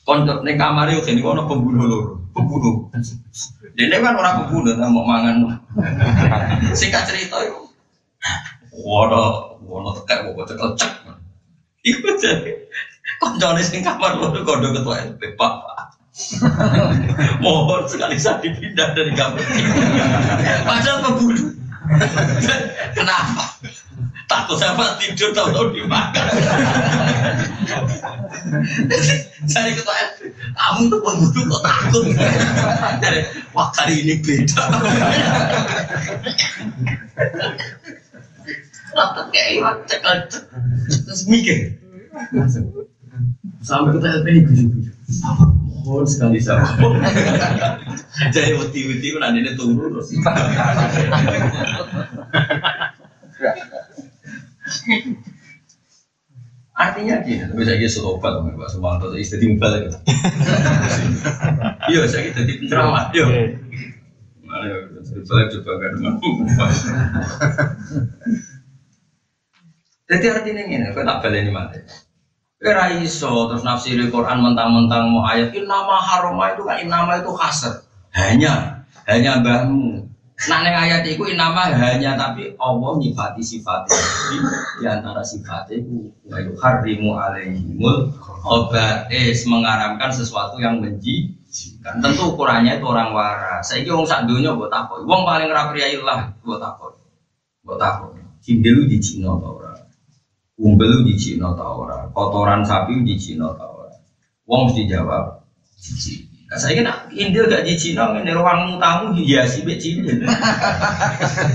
Konjok nih kamar itu ini kono pembunuh. Dia kan orang pembunuh, mau mangan. Singkat cerita itu, waduh tekak, cek. Ikut jadi, konjoknya sing kamar waduh kodo ketua LP Pak. Mohon sekali saya dipindah dari kamar. Padahal pembunuh. Kenapa? Takut sama tidur tahu-tahu dimakan. Jadi ketua LP, kamu tuh pembunuh kok takut? Jadi, wah kali ini beda. Rata kayak iwak cekal terus mikir. Sampai ketua LP ini gujuk-gujuk. Mohon sekali sama. Jadi wati-wati kan adanya turun terus. Artinya gini, bisa jadi selobat sama Pak Sumanto, istri timbal gitu. Iya, saya jadi penceramah, iya. Mana ya, saya coba kan dengan jadi artinya gini, kau tak balik ini mati. Kira iso terus nafsiri Quran mentang-mentang mau ayat innama haroma itu kan innama itu hasr, hanya mbahmu. Nah neng ayat itu innama hanya tapi Allah nyifati sifatnya di antara sifatnya itu harimu alaihimul khaba'is mengaramkan sesuatu yang menjijikkan. Tentu ukurannya itu orang waras. Saya kira orang sak dunia buat apa? Wong paling rapriai lah buat apa? Cindelu di Cina tau ora? Umbel di Cina tau ora? Kotoran sapi di Cina tau ora? Wong mesti jawab jijik. Nah, saya kira Indil gak di Cina, ini ruangmu tamu hiasi be cindil.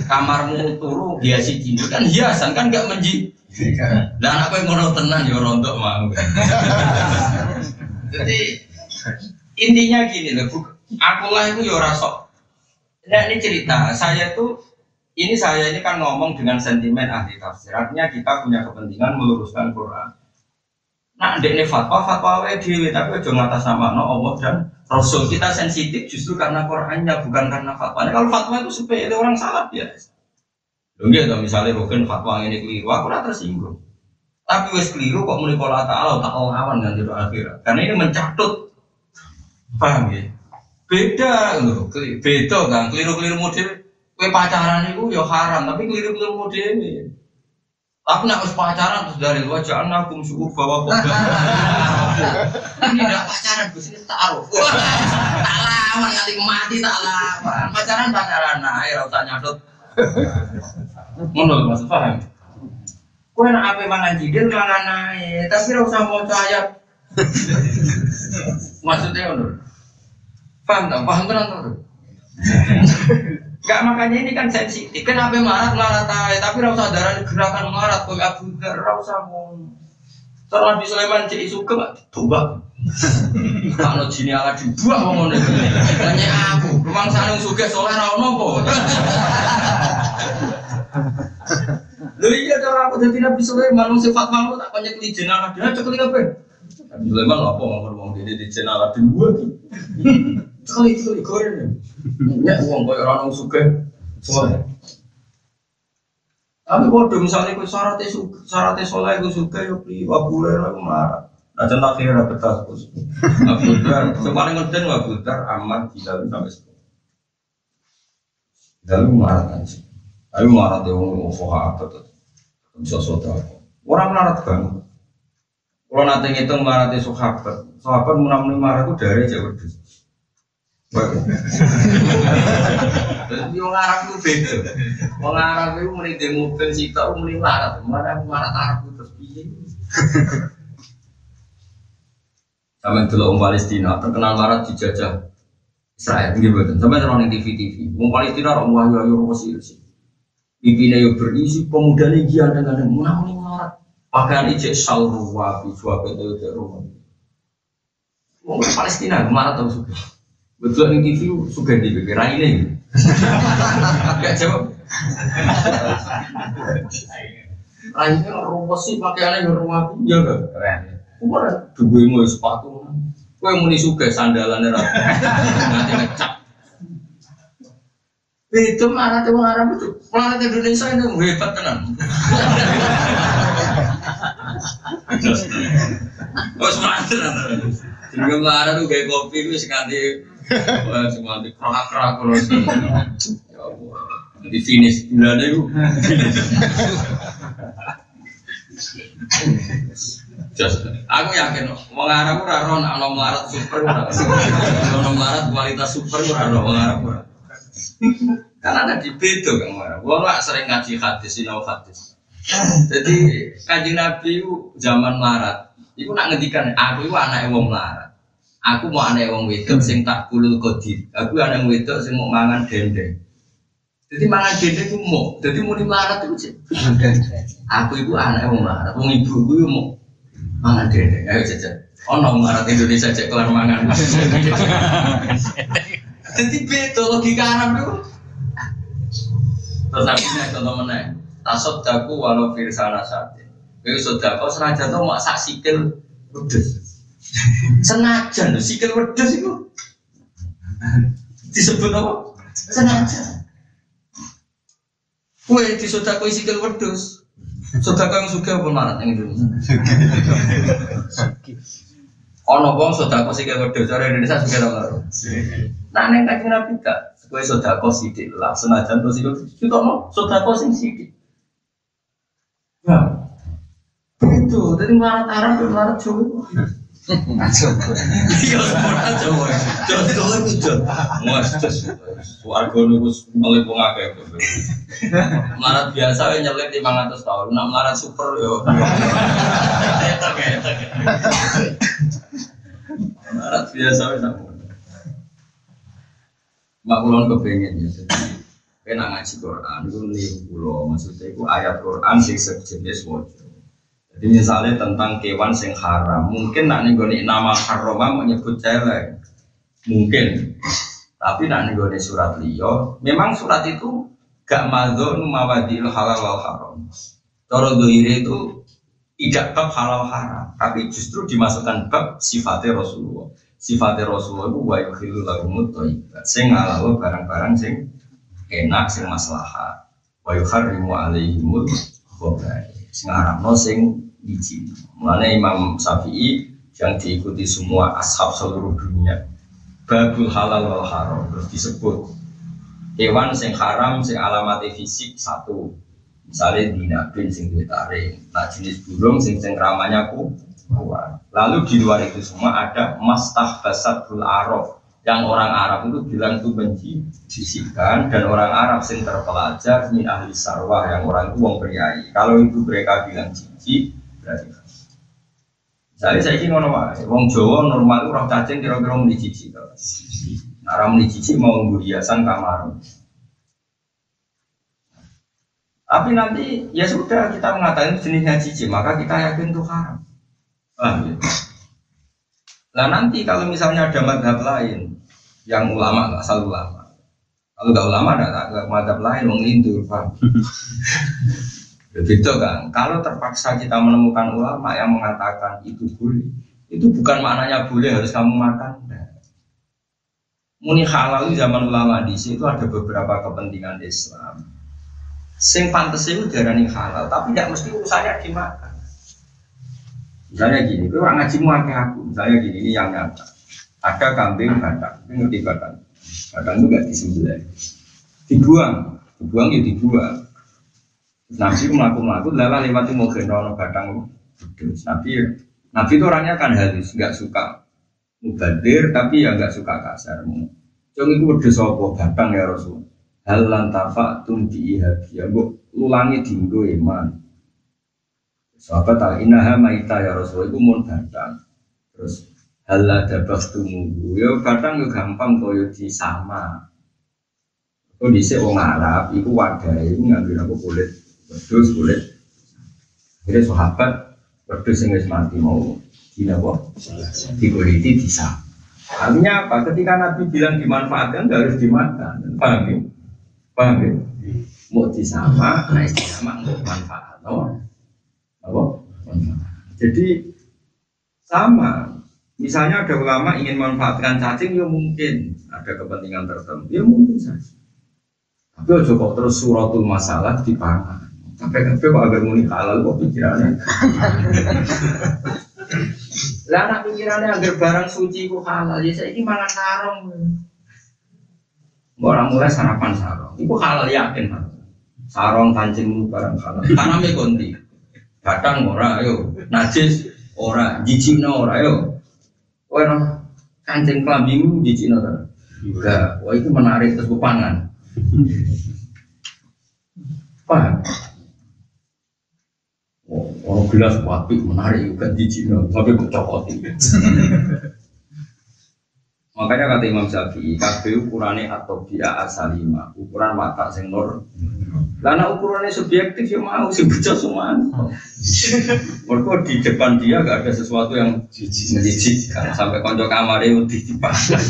Kamarmu turu hiasi cindil kan hiasan kan gak menji. Dan apa yang mau tenang ya rontok mau. Jadi intinya gini loh, akulah itu ya rasok. Nah ini cerita, saya ini kan ngomong dengan sentimen ahli tafsir. Artinya kita punya kepentingan meluruskan Quran. Nah, ndekne fatwa wae dhewe tapi aja ngatasnamakan Allah dan Rasul. Kita sensitif justru karena Qur'annya bukan karena fatwanya. Kalau fatwa itu sepele orang salah biasa. Lho nggih to misale roken fatwa ngene keliru, aku ora tersinggung. Tapi wis keliru kok muni Allah Ta'ala tak lawan nganti akhirat. Karena ini mencatut. Paham ya? Beda lho, beda kan keliru-keliru model kowe pacaran iku ya haram, tapi keliru-keliru model ini. Tapi nak harus pacaran terus dari luar jangan aku suku bawa kok. Ini tidak pacaran Gus ini taruh. Tak lama kali mati tak lama. Pacaran nah air usah nyadot. Ngono maksud paham. Kowe nak ape mangan jidil mangan ae, tapi ora usah maca ayat. Maksudnya ngono. Paham tak? Paham tenan to? Enggak makanya ini kan sensitif. Kenapa marat aja, tapi rasa darah gerakan marat kok Abu Dzar rasa ngono. Setelah di Sulaiman cek suka enggak coba. Kalau jini ala dibuang ngono iki. Tanya aku, rumang sanung sugih soleh ra ono apa? Lho iya cara aku dadi Nabi Sulaiman sifat malu tak nyekli jenah dia cekli apa? Nabi Sulaiman lho apa ngomong wong dene di jenah dua iki. Sekali goreng. Ya uang koyo ora ono sugih. Semua. Tapi bodoh misalnya kowe syaratnya soleh ku sugih yo pri wabure ora marah. Nah contoh akhirnya betas bos. Abu Dzar, paling ngeden Abu Dzar aman Bilal sampai sepuluh. Bilal marah kan sih. Ayo marah deh wong apa tuh. Bisa soda. Orang melarat banget. Kalau nanti ngitung marah deh sahabat munam-munam marah itu dari jauh berdua. Jadi orang Arab itu beda. Orang Arab itu mending di mobil sita, mending marah Arab itu terus piye. Sampai dulu Palestina terkenal marah dijajah Israel, gitu. Sampai terang di TV. Orang Palestina orang wahyu sih. Pipinya yang berisi pemuda ini ganteng-ganteng, menang marah. Pakaian ijek salru wabi, suape itu rumah. Orang Palestina marah tahu suka. Betul yang TV suka di BB ini. Gak jawab. Lainnya rumah sih pakaiannya rumah ya gak keren. Kemarin dua mau sepatu, kue muni suka sandalan nanti ngecap. Itu marah tuh marah betul. Marah Indonesia itu hebat tenan. Bos marah tenan. Juga marah tuh kayak kopi itu sekanti. Wah, semua di kerak-kerak terus. Ya Allah. Di finish bulan itu. Aku yakin wong Arab ora ora ana melarat super ora. Ana melarat kualitas super ora ana wong Arab ora. Karena ada di bedo Kang Marah. Wong lak sering ngaji hadis, sinau hadis. Jadi Kanjeng Nabi zaman melarat, iku nak ngendikan aku iku anake wong melarat. Aku mau aneh wong wedok sing tak kulul kodir. Aku aneh wong wedok sing mau mangan dendeng. Jadi mangan dendeng ku mau. Jadi muni melarat itu. Aku ibu aneh wong melarat. Wong ibu ku mau mangan dendeng. Ayo jajan. Ono melarat Indonesia cek kelar mangan. Jadi beda logika Arab itu. Terus akhirnya contoh meneh. Tasod daku walau firsana satin. Kowe sedekah senajan to mak sak sikil wedhus. Senajan lho sikil wedhus iku disebut apa? Senajan. Kowe disodakoi sikil wedhus. Sedekah yang sugih apa marat ning Indonesia? Ana wong sedekah sikil wedhus cara Indonesia sugih ta ora? Nah nek Kanjeng Nabi gak kowe sedekah sithik lah senajan to sikil ditokno sedekah sing sithik. Ya. Begitu, jadi marat Arab dan marat Jawa. Iya, semua Jawa. Jawa itu Mas, warga niku melip wong akeh. Marat biasa nyelip 500 tahun, nak marat super yo. Marat biasa wis aku. Mak kula kepengin ya. Kena ngaji Quran itu niru kula, maksudnya itu ayat Quran sing sejenis waca. Jadi misalnya tentang kewan sing haram, mungkin nak nenggone nama haroma mau nyebut celeng, mungkin. Tapi nak nenggone surat liya, memang surat itu gak madzun mawadil halal wal haram. Cara doire itu tidak bab halal haram, tapi justru dimasukkan bab sifatnya Rasulullah. Sifatnya Rasulullah itu wa yukhillu lahumut thayyibat, sing halal barang-barang sing enak sing maslahat. Wa yuharrimu alaihimul khaba'ith. Sing haramno sing izin. Mulane Imam Syafi'i yang diikuti semua ashab seluruh dunia. Babul halal wal haram terus disebut. Hewan sing haram sing alamate fisik satu. Misalnya dinabin sing duwe taring, nah jenis burung sing ramanya kuat. Lalu di luar itu semua ada mastahbasatul arab yang orang Arab itu bilang itu menjijikan, dan orang Arab sing terpelajar min ahli sarwah yang orang itu wong priai. Kalau itu mereka bilang jijik berarti. Misalnya saya ini ngono wae, wong Jawa normal itu orang cacing kira-kira muni jijik to. Nah, orang muni jijik mau hiasan kamar. Tapi nanti ya sudah kita mengatakan jenisnya jijik, maka kita yakin itu haram. Nah nanti kalau misalnya ada madhab lain yang ulama nggak asal ulama, kalau nggak ulama ada madhab lain wong lindur, paham? Begitu kan? Kalau terpaksa kita menemukan ulama yang mengatakan itu boleh, itu bukan maknanya boleh harus kamu makan. Muni halal zaman ulama di situ ada beberapa kepentingan Islam. Sing pantes itu darani halal, tapi tidak mesti urusannya dimakan. Misalnya gini, itu orang ngaji muake aku. Misalnya gini, ini yang nyata. Ada kambing batang, ini ngerti batang. Batang itu gak disembelih, dibuang ya dibuang. Nabi itu melaku-melaku, lala lewati mau gendong batang. Nabi itu orangnya kan halus, gak suka mubadir, tapi ya gak suka kasar. Cung itu udah sopo batang ya Rasul. Hal lantafa tumbi ihabiya, ulangi dinggo iman. Sahabat tak inaha maita ya Rasul, itu mun batang. Terus hal ada bastumu, ya batang ya gampang koyo di sama. Kalau dhisik wong Arab, itu wadah itu ngambil apa kulit, wedhus kulit. Jadi sahabat wedhus yang mati mau dinapa? Dikuliti bisa. Artinya apa? Ketika Nabi bilang dimanfaatkan, nggak harus dimakan. Paham ya? Paham ya? Mau disama, nah sama untuk manfaat, apa? Jadi sama. Misalnya ada ulama ingin manfaatkan cacing, ya mungkin ada kepentingan tertentu, ya mungkin saja. Tapi kok terus suratul masalah dipangan. Sampai kok agak muni halal kok pikirannya. Lah anak pikirannya agar barang suci ku halal, ya saya ini mangan sarong. Orang mulai sarapan sarong, itu halal yakin kan? Sarong kancing barang halal. Tanamnya konti, batang ora, ayo najis ora, jijikno ora, ayo. Wah, kancing kelambingmu jijikno ora. Enggak, wah itu menarik terus kupangan. Paham? Oh, gelas wapi menarik juga jijikno, tapi kok cokoti. Makanya kata Imam Syafi'i, kabeh ukurane atau bi'a asalima, ukuran mata sing nur. Karena ukurannya subjektif ya mau sing baca semua. Mergo di depan dia enggak ada sesuatu yang menjijikkan sampai konco kamare wedi dipasang.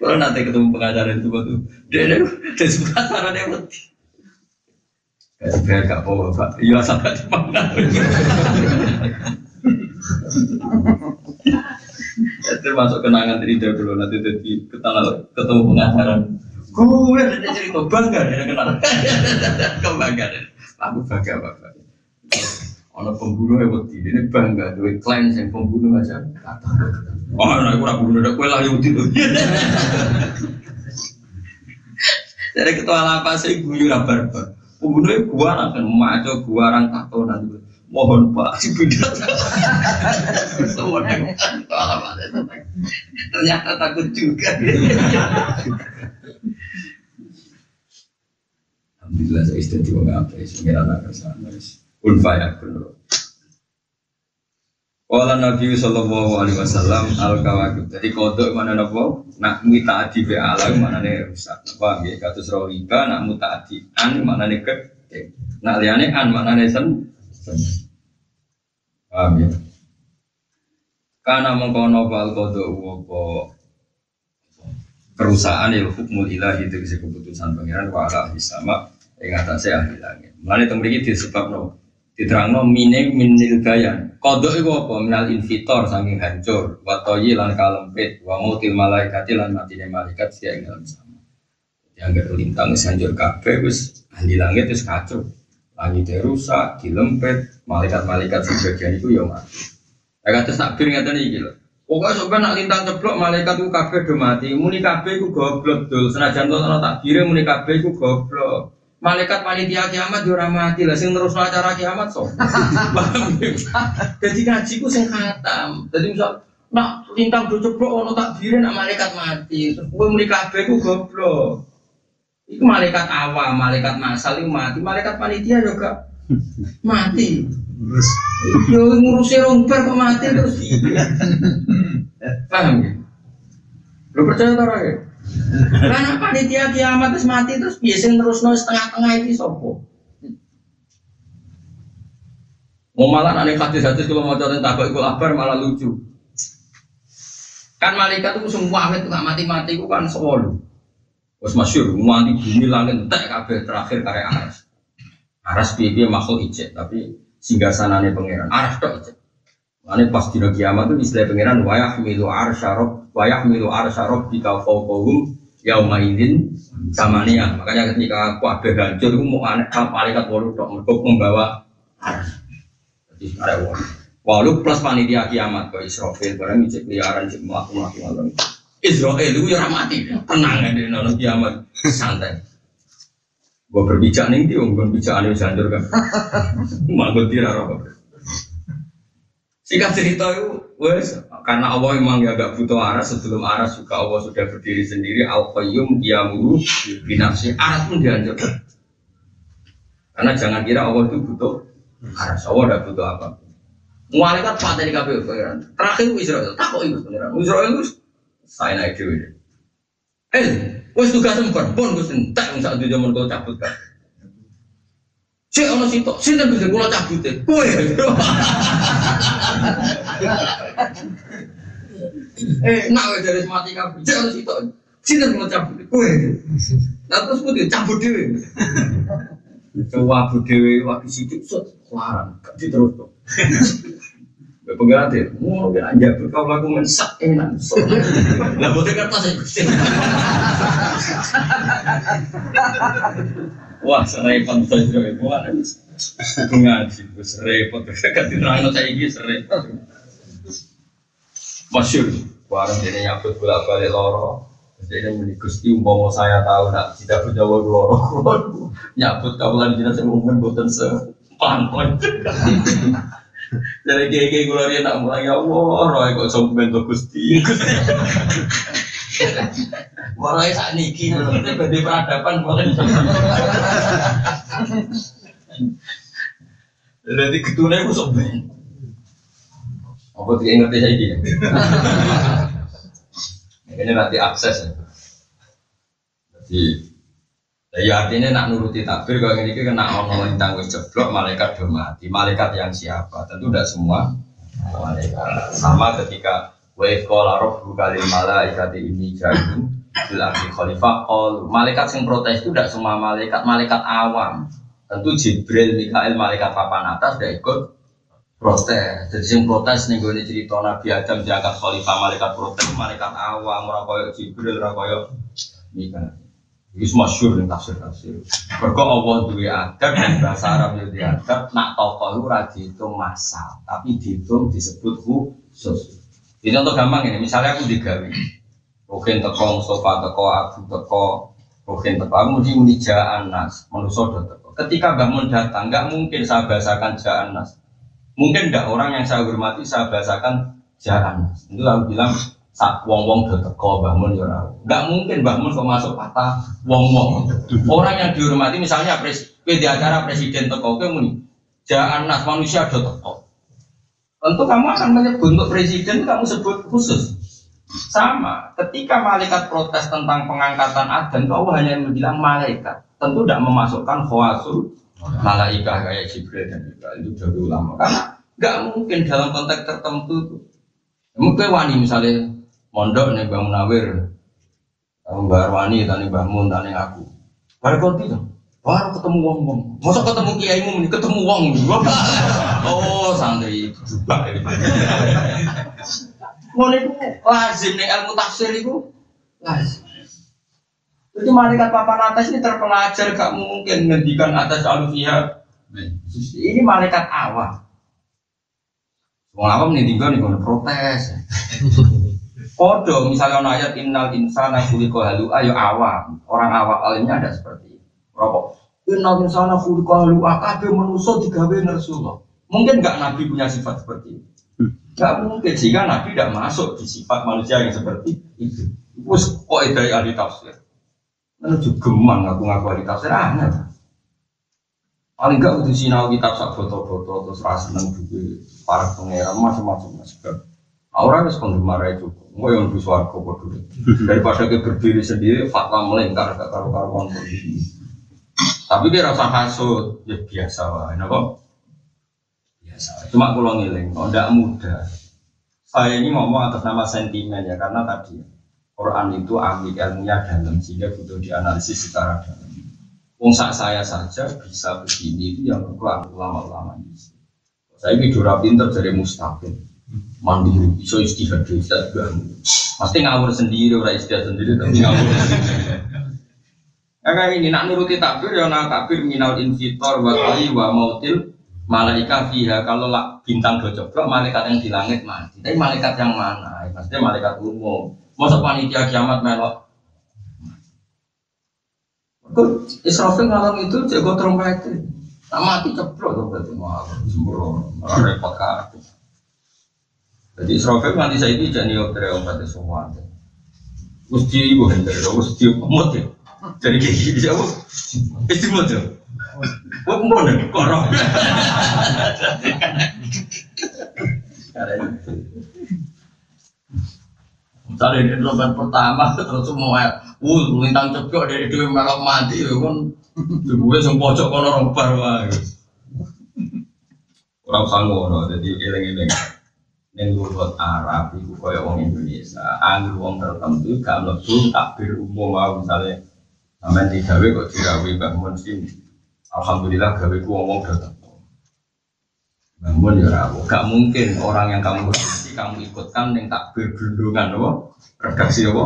Kalau nanti ketemu pengacara itu waktu dia sebelah sarane wedi. Biar gak bawa Pak, iya sampai dipasang. Termasuk kenangan cerita dulu nanti jadi ketemu pengajaran. Gue ada cerita bangga dia kenal. Kebanggaan. Aku bangga bapak. Ono pembunuh yang wedi ini bangga duit klien yang pembunuh aja. Oh, aku ragu udah kue lah yang wedi. Jadi ketua lapas saya guyu rabar. Pembunuhnya gua akan maco gua orang tato nanti. Mohon Pak, si bidat. Ternyata takut juga. Alhamdulillah saya istirahat juga apa sih? Mengira anak kesana. Unfayak benar. Wala Nabi Sallallahu Alaihi Wasallam al kawakib. Jadi kodok mana nabo? Nak mutaati be alam mana nih rusak. Apa? Ya katus rohiba. Nak mutaati an mana nih ke? Nak liane an mana nih sen? Paham ya? Karena mengkono bal kodok apa kerusakan ya hukmul ilahi itu bisa keputusan pangeran wa ala sama yang atasnya ahli langit. Mulai tembriki disebabno diterangno mineng minil gayan. Kodok itu apa? Minal invitor saking hancur wa toyi lan kalempit wa mautil malaikati lan matine malaikat sia ing dalam sama. Yang lintang hancur kabeh wis ahli langit wis kacau. Langit rusak, dilempet, malaikat-malaikat sebagian itu ya mati. Ya kata takbir ngeten iki lho. Pokoke sampeyan nak lintang ceblok malaikat ku kabeh do mati. Muni kabeh ku goblok dul. Senajan to ana takbire muni kabeh ku goblok. Malaikat panitia kiamat yo ora mati lah sing terus acara kiamat so. Jadi ngajiku sing khatam. Jadi misal nak lintang do ceblok ono takbire nak malaikat mati. Terus kowe muni kabeh ku goblok. Iku malaikat awam, malaikat masal iku mati, malaikat panitia juga mati. Yo ngurusi romper kok mati terus. Paham ya? Lu percaya ta ora ya? Karena panitia kiamat terus mati terus biasa terusno setengah-tengah iki sapa? Mau malah aneh hadis-hadis kalau mau contoh tabak iku kabar malah lucu. Kan malaikat itu semua awet enggak mati-mati itu kan sewolu. Wes masyhur mati bumi langit entek kabeh terakhir karek aras. Aras piye-piye makhluk ijek tapi singgasanane pangeran. Aras tok ijek. Mane pas dina kiamat itu istilah pangeran wa yahmilu arsyarob bika fawqahum yauma idzin samania. Makanya ketika kabeh hancur iku mau aneh malaikat 8 tok mergo membawa aras. Jadi ada walu plus panitia kiamat kok Israfil barang ijek liaran ijek mlaku-mlaku ngono. Israel itu ya mati, tenang aja di dalam kiamat, santai. Gua berbicara nih dia, gua berbicara nih janjur kan, magot tidak apa. Singkat cerita itu, wes karena Allah memang agak butuh aras sebelum aras juga Allah sudah berdiri sendiri. Al-Qayyum Qiyamulu binafsi aras pun dihancurkan. Karena jangan kira Allah itu butuh aras, Allah tidak butuh apa. Malaikat patah di KPU pangeran. Terakhir Israel, tak kok itu pangeran. Israel itu saya naik dewi. Wes tugas sempat pun gue sentak saat itu zaman kau cabut kan. Si ono sitok, si tak bisa gula cabut deh. Kue. Nak dari mati kabut. Si ono sitok, si tak gula cabut deh. Kue. Nah terus putih cabut dewi. Coba cabut dewi waktu sidik set larang, gak terus tuh. Pengiran deh, mau aja kau laku mensak enak. Lah boleh kertas ya. Wah, serempet saja itu. Wah, ngaji, serempet. Ketika diterangkan saya ini serempet. Masyur, warung ini nyabut bola balik loro. Jadi ini Gusti umpama saya tahu nak tidak berjawa loro. Nyabut kawalan tidak semungkin bukan sepan-pan. Dari gege gloria nak mulai ya Allah, roy kok sombong tuh Gusti. Warai saat niki, nanti berdiri peradaban boleh. Jadi ketune aku sombong. Apa tidak ngerti saya gini? Ini nanti akses ya. Jadi ya artinya nak nuruti takbir kalau ini kena orang tentang wis jeblok malaikat do mati. Malaikat yang siapa? Tentu tidak semua malaikat. Sama ketika wa qala rabbuka lil malaikati inni ja'ilun fil ardi khalifah. Malaikat yang protes itu tidak semua malaikat, malaikat awam. Tentu Jibril, Mikail, malaikat papan atas tidak ikut protes. Jadi yang protes nih gue cerita Nabi Adam diangkat khalifah, malaikat protes, malaikat awam, ora koyo Jibril, ora koyo Mikail. Ini masyhur ning tafsir-tafsir. Mergo Allah duwe adab dan bahasa Arab yo diadab nak tokoh itu ora dihitung massal, tapi dihitung disebut khusus. Ini contoh gampang ini, misalnya aku digawe. Rogen teko Mustafa teko Abu teko, rogen teko aku muni ja'an nas, manusa teko. Ketika Mbah Mun datang, enggak mungkin saya bahasakan ja'an nas. Mungkin enggak orang yang saya hormati saya bahasakan ja'an nas. Itu aku bilang sak wong-wong do teko Mbah Mun yo ora. Enggak mungkin Mbah Mun kok masuk patah wong-wong. Orang yang dihormati misalnya di acara presiden teko kowe muni ja'an nas manusia do teko. Tentu kamu akan menyebut untuk presiden kamu sebut khusus. Sama, ketika malaikat protes tentang pengangkatan Adam, Allah hanya bilang malaikat. Tentu tidak memasukkan khawasul malaikat kayak Jibril dan Mikail itu dari ulama. Karena nggak mungkin dalam konteks tertentu. Mungkin wani misalnya mondok nih Mbah Munawir, Mbah Arwani, tani Mbah Mun, tani aku. Baru konti dong. Baru ketemu wong-wong. Masa ketemu kiaimu ini ketemu wong. Oh, santri juga. Ngono iku lazim ning ilmu tafsir iku lazim. Jadi malaikat papan atas ini terpelajar gak mungkin ngendikan atas alufiyah. Ini malaikat awam. Wong awam nih tinggal nih protes. Podo misalnya ono ayat innal insana khuliqa halu'a ayo awam. Orang awam alimnya ada seperti rokok. Inna insana khuliqa halu'a, kabeh manusa digawe Rasulullah. Mungkin enggak Nabi punya sifat seperti itu. Enggak mungkin, sehingga Nabi tidak masuk di sifat manusia yang seperti itu. Wes kok dari ahli tafsir. Menuju gemang ngaku-ngaku ahli tafsir aneh. Paling enggak kudu sinau kitab sak foto-foto terus ra seneng buku para pangeran macam-macam sebab orang harus penggemar itu. Mau yang di suarga bodoh. Daripada dia berdiri sendiri fatwa melengkar gak karu-karuan begini. Tapi dia rasa hasut, ya biasa lah, kenapa? Biasa. Cuma kalau ngiling, kalau tidak mudah. Saya ini ngomong atas nama sentimen ya, karena tadi Quran itu ambil ilmunya dalam, sehingga butuh dianalisis secara dalam. Wongsak saya saja bisa begini itu yang ulama-ulama ini. Saya ini jurah pinter dari mustaqil, mandiri, bisa istihad juga. Pasti ngawur sendiri, orang istihad sendiri, tapi ngawur sendiri. Karena ini nak nuruti takbir ya nak takbir minal infitor wa ta'i wa mautil malaika fiha. Kalau lah bintang do coblok malaikat yang di langit mati. Tapi malaikat yang mana? Maksudnya malaikat umum. Masa panitia kiamat melok. Israfil ngalang itu jago trompet. Tak mati coblok tuh berarti mau sembrono, repot kan. Jadi Israfil nanti saya ini jadi trompet semua. Mesti ibu hendak, mesti umut ya. Jadi kayak gini siapa? Istimewa tuh. Kok mana? Korong. Misalnya ini lomban pertama terus semua, lintang cepok dari dua melok mati, kan? Gue sempat pojok kono orang baru. Orang sanggup, jadi eleng-eleng. Yang luar Arab itu kayak orang Indonesia, anggur orang tertentu gak mlebu takbir umum misalnya. Sampai di gawe kok dirawi bangun sini. Alhamdulillah gawe ku ngomong datang. Bangun ya rawo. Gak mungkin orang yang kamu redaksi kamu ikutkan yang takbir gelondongan, apa? Redaksi apa?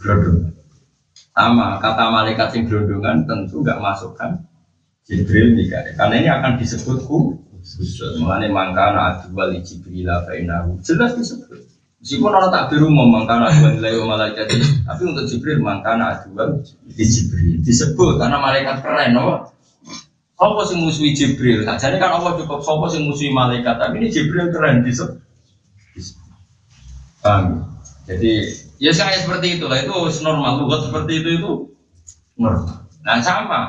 Gelondongan. Sama kata malaikat yang gelondongan tentu gak masukkan Jibril juga. Karena ini akan disebut khusus. Mengenai mangkana adwal Jibril fainahu. Jelas disebut. Meskipun orang takbir umum mangkana adwal nilai malaikat ini, tapi untuk Jibril mangkana adwal di Jibril disebut karena malaikat keren, apa? Sopo sing musuhi Jibril? Jadi kan Allah cukup sopo sing musuhi malaikat, tapi ini Jibril keren disebut. Jadi ya saya seperti itulah, itu normal, buat seperti itu normal. Nah sama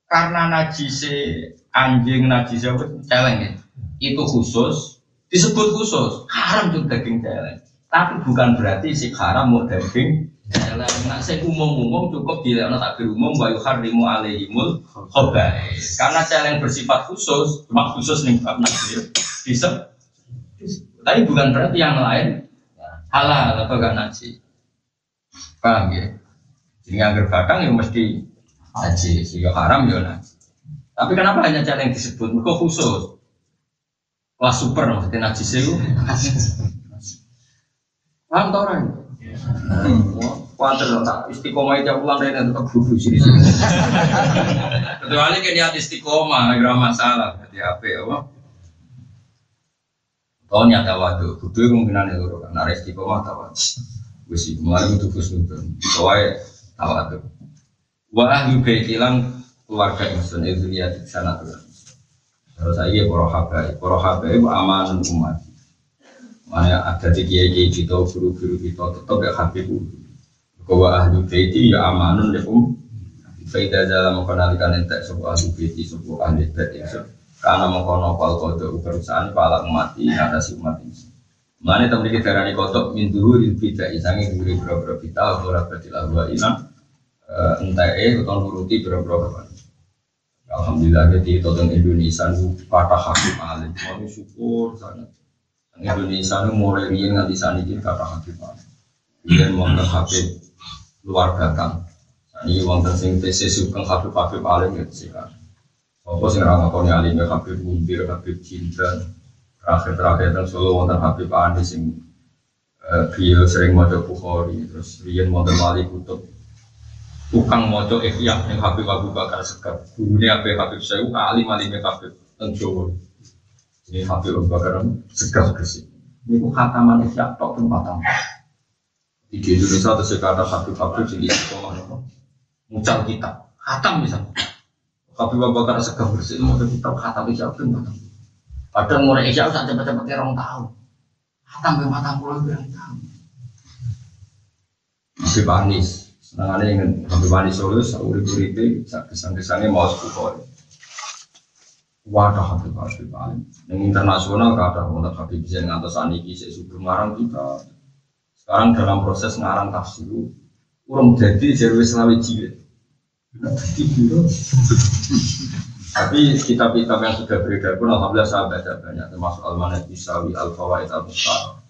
karena najise anjing najise celeng ya, itu khusus. Disebut khusus, haram juga daging celeng. Tapi bukan berarti si haram mau daging celeng. Nah, saya umum-umum cukup bila ada takbir umum wa yuharrimu alaihimul khaba'is. Karena celeng bersifat khusus, cuma khusus nih bab nakbir. Bisa. Tapi bukan berarti yang lain halal atau gak najis. Paham ya? Jadi agar batang yang mesti najis, ya haram ya najis. Tapi kenapa hanya celeng disebut? Mereka khusus. Kelas super maksudnya najis itu. Paham tau orang? Kuatir tak istiqomah itu pulang dari tetap duduk sini. Kecuali kayak niat istiqomah, nggak masalah. Jadi apa ya? Tahu nyata waktu, duduk kemungkinan itu kan. Nara istiqomah tahu. Besi kemarin itu khusnudun. Soalnya tahu itu. Wah juga hilang keluarga Insun itu lihat di sana tuh. Kalau saya para habai itu aman umat. Mana ada di kiai kita, guru-guru kita tetap ya habib. Bahwa ahli baiti ya amanun lekum. Faida dalam mengenalikan entek sebuah ahli baiti, sebuah ahli baiti. Karena mengkono pal kodo perusahaan pala mati atasi umat ini. Mana teman kita darani kotok mintuhu tidak isangi duri berapa kita berat berdilawa ilang entek atau nuruti berapa. Alhamdulillah jadi tonton Indonesia itu kata Habib Alim, kami syukur sangat. Indonesia itu mulai riang nanti saat ini kata Habib Alim. Kemudian wonten Habib luar datang. Ini wonten sing tesis sugeng Habib Alim itu sih kan. Apa sing ra ngakoni alime Habib Mundir, Habib Cinta, terakhir dan Solo wonten Habib Andi sing beliau sering maca Bukhari, terus riyen wonten Wali Kutub. Tukang moco ikhya yang Habib Abu Bakar Sekar gurunya Habib Syekh alim-alimnya Habib Tenjowo ini Habib Abu Bakar Sekar Gresik ini khataman ikhya tok tempatan di Indonesia atau sekadar Habib jadi sekolah mucal kitab khatam misalnya Tapi Bapak Bakar segah bersih mau kitab khatam Isya pun matang. Kadang mulai Isya usah cepet-cepet orang tahu. Khatam be matang pulau bilang tahu. Habib Anis, senangannya ingin Habib Anis Solo, urip-uripe, kesan-kesannya mau sepuluh. Wadah Habib Anis. Yang internasional ada untuk Habib Zain ngantos saniki sesudah ngarang kita. Sekarang dalam proses ngarang tafsir, urung jadi jerwe selawe jilid. Tapi kitab-kitab yang sudah beredar pun alhamdulillah saya baca banyak, termasuk Al-Manhaj Isawi, Al-Fawaid Al-Mukhtar.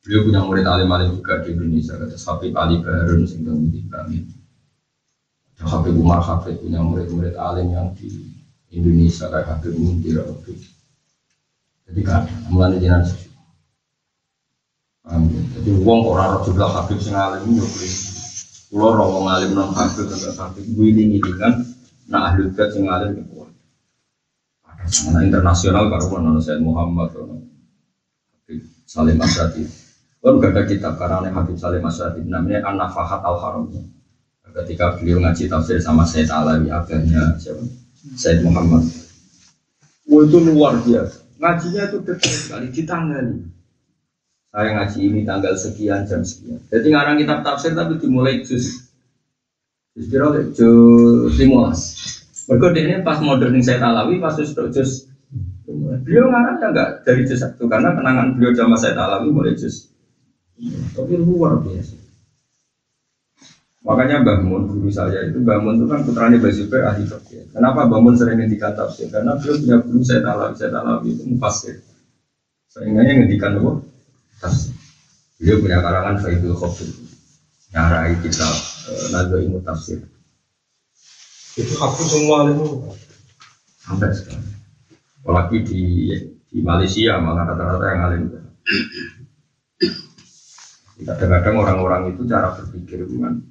Beliau punya murid alim-alim juga di Indonesia, kata Habib Ali Baharun sehingga menjadi kami. Habib Umar Habib punya murid-murid alim yang di Indonesia kayak Habib Muntir, Habib. Jadi kan, mulanya jinan sih. Jadi uang orang roh jumlah Habib sing alim ini pulau roh ngalim non Habib dan Habib gue ini kan, nah ahli bait sing alim itu kuat. Ada sana internasional baru mana Said Muhammad, Habib Salim Asyadi. Kalau gak ada kitab karena Habib Salim Asyadi namanya An-Nafahat Al-Haram. Ketika beliau ngaji tafsir sama Said Alawi agaknya siapa? Said Muhammad. Wah itu luar biasa. Ngajinya itu detail sekali ditanggali. Saya ngaji ini tanggal sekian jam sekian. Jadi ngarang kitab tafsir tapi dimulai juz berapa? Juz 15. Berikut ini pas moderning Said Alawi pas juz. Beliau ngarang ya enggak dari juz 1 karena kenangan beliau sama Said Alawi mulai juz. Tapi luar biasa. Makanya Mbah Mun guru saya itu Mbah Mun itu kan putranya Mbah Zubair ahli fikih. Kenapa Mbah Mun sering ngendikan tafsir? Karena beliau punya guru Said Alawi itu mufassir. Sehingga ngendikan apa? Tafsir. Beliau punya karangan Faidul Khotir, nyarai kitab Nadhaimut Tafsir. Itu hapus semua itu Sampai sekarang. Apalagi di Malaysia malah rata-rata yang alim. Kadang-kadang orang-orang itu cara berpikir kan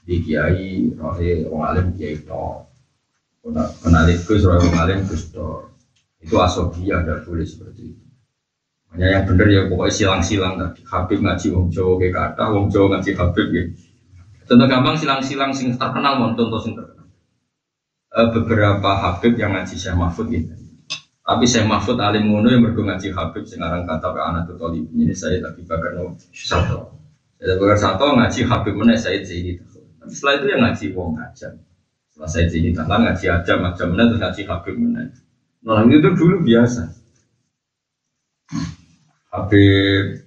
di kiai, orang alim kiai toh, kenal itu orang alim kustor. Itu asobia, tidak boleh seperti itu. Hanya yang benar ya pokoknya silang-silang tadi. Habib ngaji wong Jawa kayak kata, wong Jawa ngaji Habib ya. Contoh gampang silang-silang sing terkenal, mau contoh sing terkenal. Beberapa Habib yang ngaji Syekh Mahfud gitu. Tapi Syekh Mahfud alim ngono yang berdua ngaji Habib sing aran kata ke anak tuh ini saya tapi bakar no satu. Saya bakar satu ngaji Habib mana saya jadi. Tapi setelah itu yang ngaji wong aja. Setelah saya jadi tangan ngaji aja macam mana terus ngaji Habib mana. Nah itu dulu biasa. Habib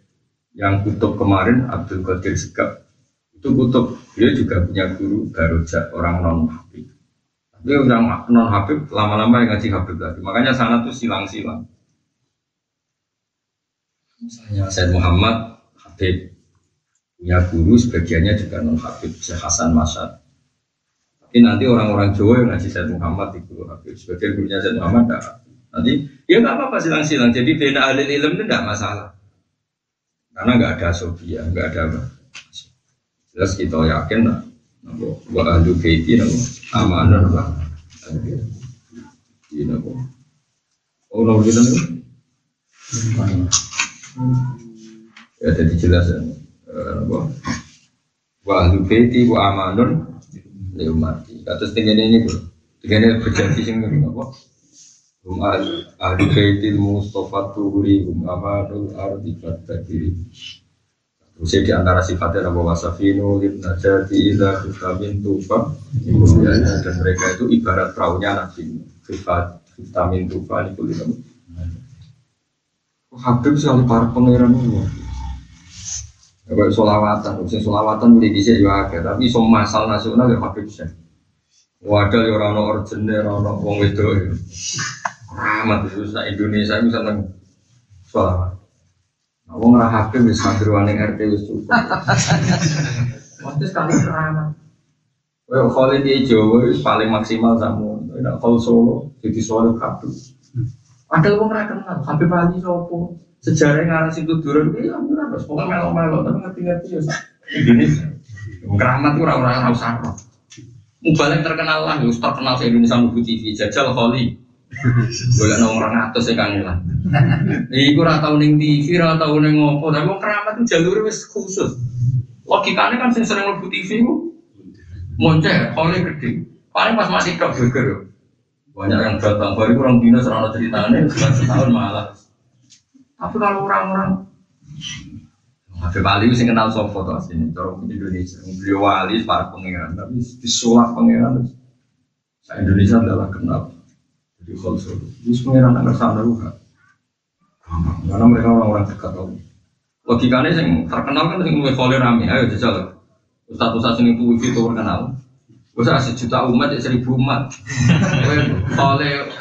yang kutub kemarin Abdul Qadir Segaf itu kutub dia juga punya guru Barojak orang non Habib. Tapi orang non Habib lama-lama yang ngaji Habib lagi. Makanya sana tuh silang-silang. Misalnya Said Muhammad Habib punya guru sebagiannya juga non Habib Syekh Hasan Masad. Tapi nanti orang-orang Jawa yang ngaji Said Muhammad di guru Habib sebagian gurunya Said Muhammad tidak. Nanti ya nggak apa-apa silang-silang. Jadi bina ahli ilm itu tidak masalah. Karena nggak ada sofia, nggak ada apa. Jelas kita yakin lah. Wa ahlu baiti amanah lah. Ini apa? Oh nomor kita nih. Ya jadi jelas ya. Wa ahlu baiti wa amanun li ummati. Atas tinggal ini bro. Tinggal berjanji sing apa? Ahli baitil Mustafa Tuhuri amanul ardi fatakiri. Terus di antara sifatnya Nabi Wasafinu Ibnajati Iza Vitamin Tufa dan mereka itu ibarat perahunya Nabi Vitamin Tufa itu lihat. Habib sekali para pangeran itu. Kalau solawatan boleh disek juga, tapi semua masal nasional ya Habib sih. Wadah ya orang originer orang wong itu. Rahmat itu Indonesia itu seneng sholawat. Wong ora Habib wis kadruane RT wis cukup. Mesti sekali rahmat. Well, Khalid di Jawa wis paling maksimal samu. Nek kalau Solo jadi Solo Habib. Padahal wong ora kenal Habib Ali sopo. Sejarah ngarang sing tuduran iki ya ora terus pokoke melo-melo tapi ngerti-ngerti ya Indonesia. Wong rahmat ora usah. Mubalek terkenal lah, terkenal se Indonesia Mubu TV, Jajal Kholi. Boleh orang atas ya kangen lah. Iku ora tau ning TV, ora tau ning ngopo, tapi wong keramat itu jalur wis khusus. Logikane kan sing sering mlebu TV ku moncer, Kholi gede. Paling pas masih tok geger. Banyak yang datang baru kurang bina serana ceritanya setahun malah. Tapi kalau orang-orang Habib Ali itu kenal sopo tuh aslinya, orang Indonesia. Beliau wali para pangeran, tapi disulap pangeran. Indonesia adalah kenal. Jadi konsol, ini pangeran agak sadar juga. Karena mereka orang-orang dekat tahu. Logikanya yang terkenal kan yang lebih kholil rame. Ayo jajal. Ustaz-ustaz yang itu itu terkenal. Usah 1.000.000 umat, 1.000 umat. Kholil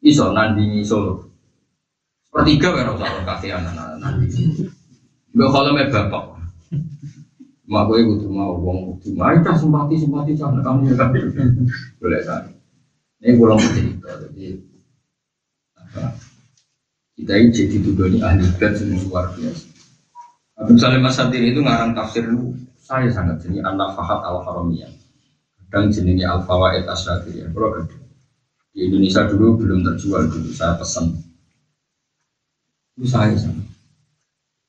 iso nandingi Solo. Sepertiga kan usah kasihan nandingi. Gak kalau me bapak, mak gue butuh mau uang butuh, mari cah simpati cah kamu ya kan, boleh kan? Ini pulang cerita, jadi apa? Kita ini jadi tuduh ini ahli bed semua luar biasa. Abdul Salim As-Satiri itu ngarang tafsir lu, saya sangat jenis An-Nafahat Al-Haramiyah, dan jenisnya Al-Fawaid As-Satiri. Di Indonesia dulu belum terjual dulu, saya pesan. Itu saya sangat.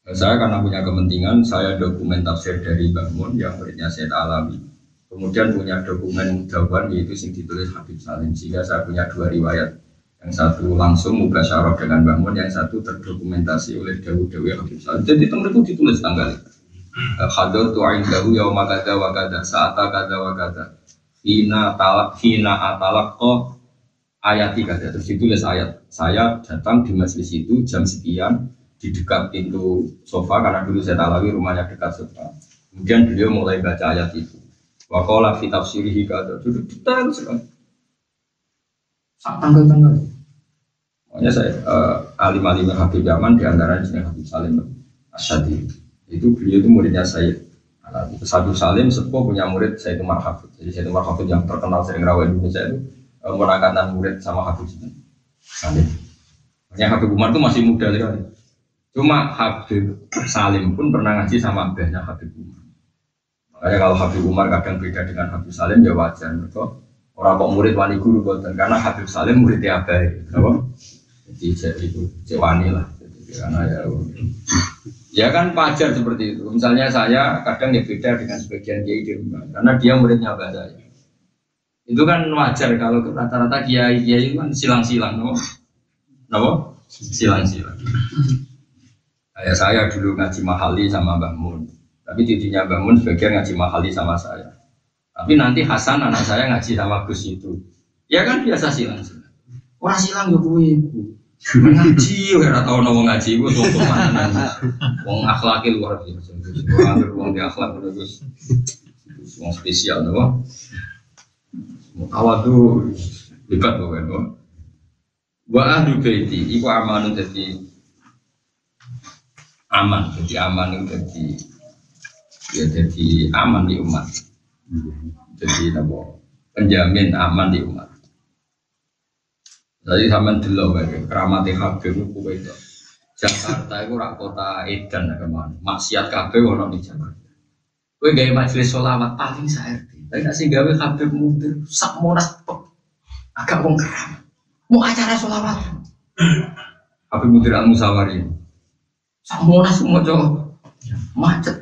Saya karena punya kepentingan, saya dokumen tafsir dari Mbah Mun yang muridnya Syed Alawi. Kemudian punya dokumen Dawan yaitu yang ditulis Habib Salim. Sehingga saya punya 2 riwayat. Yang satu langsung mubasyarah dengan Mbah Mun, yang satu terdokumentasi oleh Dawu-Dawu Habib Salim. Jadi itu mereka ditulis tanggal itu. Hadur tu'indahu yawma kada wa kada sa'ata kada wa kada Hina atalak ko ayati kada. Terus ditulis ayat. Saya datang di majelis itu jam sekian di dekat pintu sofa karena dulu saya Alawi rumahnya dekat sofa. Kemudian beliau mulai baca ayat itu. Wa qala fi tafsirihi kada. Duduk detail sekali. Sak tanggal-tanggal. Makanya saya alim-alim Habib Yaman di antaranya Habib Salim As-Satiri. Itu beliau itu muridnya saya. Habib Salim sepuh punya murid Sayyid Umar Hafid. Jadi Sayyid Umar Hafid yang terkenal sering rawat di Indonesia itu menangkan murid sama Habib Salim. Makanya Habib Umar itu masih muda sekali. Cuma Habib Salim pun pernah ngaji sama abahnya Habib Umar. Makanya kalau Habib Umar kadang beda dengan Habib Salim ya wajar. Mereka orang kok murid wani guru boten karena Habib Salim muridnya abah. Apa? Jadi itu cewani lah. Jadi, karena ya kan wajar seperti itu. Misalnya saya kadang ya beda dengan sebagian kiai di rumah karena dia muridnya abah saya. Itu kan wajar kalau rata-rata kiai itu kan silang-silang, no? Silang-silang. Kayak saya dulu ngaji mahali sama Mbah Mun, tapi tidinya Mbah Mun sebagian ngaji mahali sama saya. Tapi nanti Hasan anak saya ngaji sama Gus itu, ya kan biasa silang-silang. Orang silang ya ibu, ngaji, ya tau nama ngaji, gue suatu mana, wong akhlakil luar biasa, wong di akhlak terus, wong spesial, no? Awal tuh hebat bukan, no? Wa ahlu baiti, iku amanun jadi aman, jadi aman itu jadi aman di umat. Jadi nabo penjamin aman di umat. Jadi sampean delok wae keramat Habib itu itu. Jakarta itu rak kota edan kemana. Maksiat kabeh ono di Jakarta. Kowe gawe majelis sholawat paling saerti. Tapi nek sing gawe Habib Mudir sak monas agak wong keramat. Mau acara sholawat. Habib Mudir Al-Musawari. Semua semua coba macet.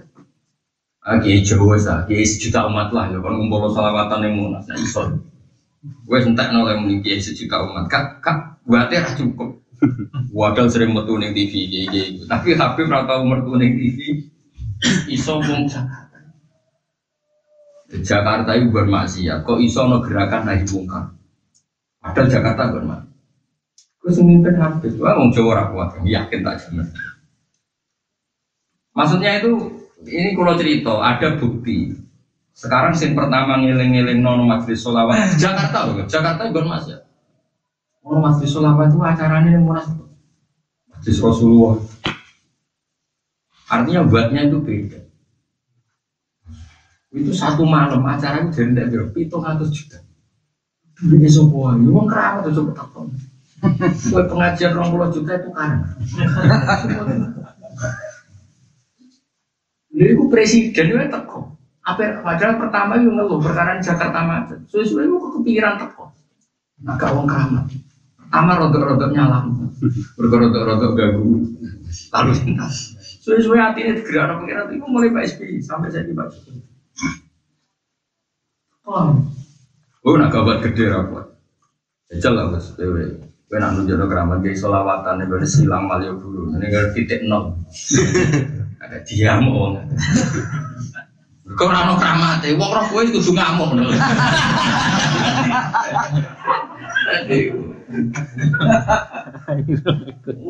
Kiai Jawa sah, kiai 1 juta umat lah. Ya kan ngumpul salawatan yang Monas, nah iso. Gue sentak nolak mending kiai 1 juta umat. Kak, buatnya rah cukup. Wadal sering metu neng TV, kiai. Tapi Habib rata umur tuh neng TV. Iso wong Jakarta. Jakarta itu bermaksiat. Kok iso no gerakan naik bongkar? Padahal Jakarta bermaksiat. Gue semimpin Habib. Wah, wong Jawa rakuat. Yakin tak jamin. Maksudnya itu, ini kalau cerita, ada bukti. Sekarang yang pertama ngiling-ngiling nono majelis sholawat Jakarta loh, Jakarta bukan mas ya. Nono majelis sholawat itu acaranya yang murah. Majelis Rasulullah. Artinya buatnya itu beda. Itu satu malam acaranya jadi tidak berapa, 700 juta. Ini semua, ini uang keramat itu coba takut. Buat pengajian 20 juta itu kan. Jadi aku presiden itu teko. Apa padahal pertama itu ngeluh perkara Jakarta macet. Suwe-suwe aku kepikiran teko. Agak wong keramat. Pertama rodok-rodok nyalam. Rodok-rodok ganggu. Lalu lintas. Suwe-suwe hatinya digerak pikiran itu mulai Pak SBY sampai saya di Pak Jokowi. Oh, nak kabar gede rapat. Jajal lah Mas, kowe nak nunjukno keramat ge selawatan nek silang Malioboro. Ini kan titik nol. Ada diam wong. Kok ora ono kramate, wong roh kowe kudu ngamuk ngono.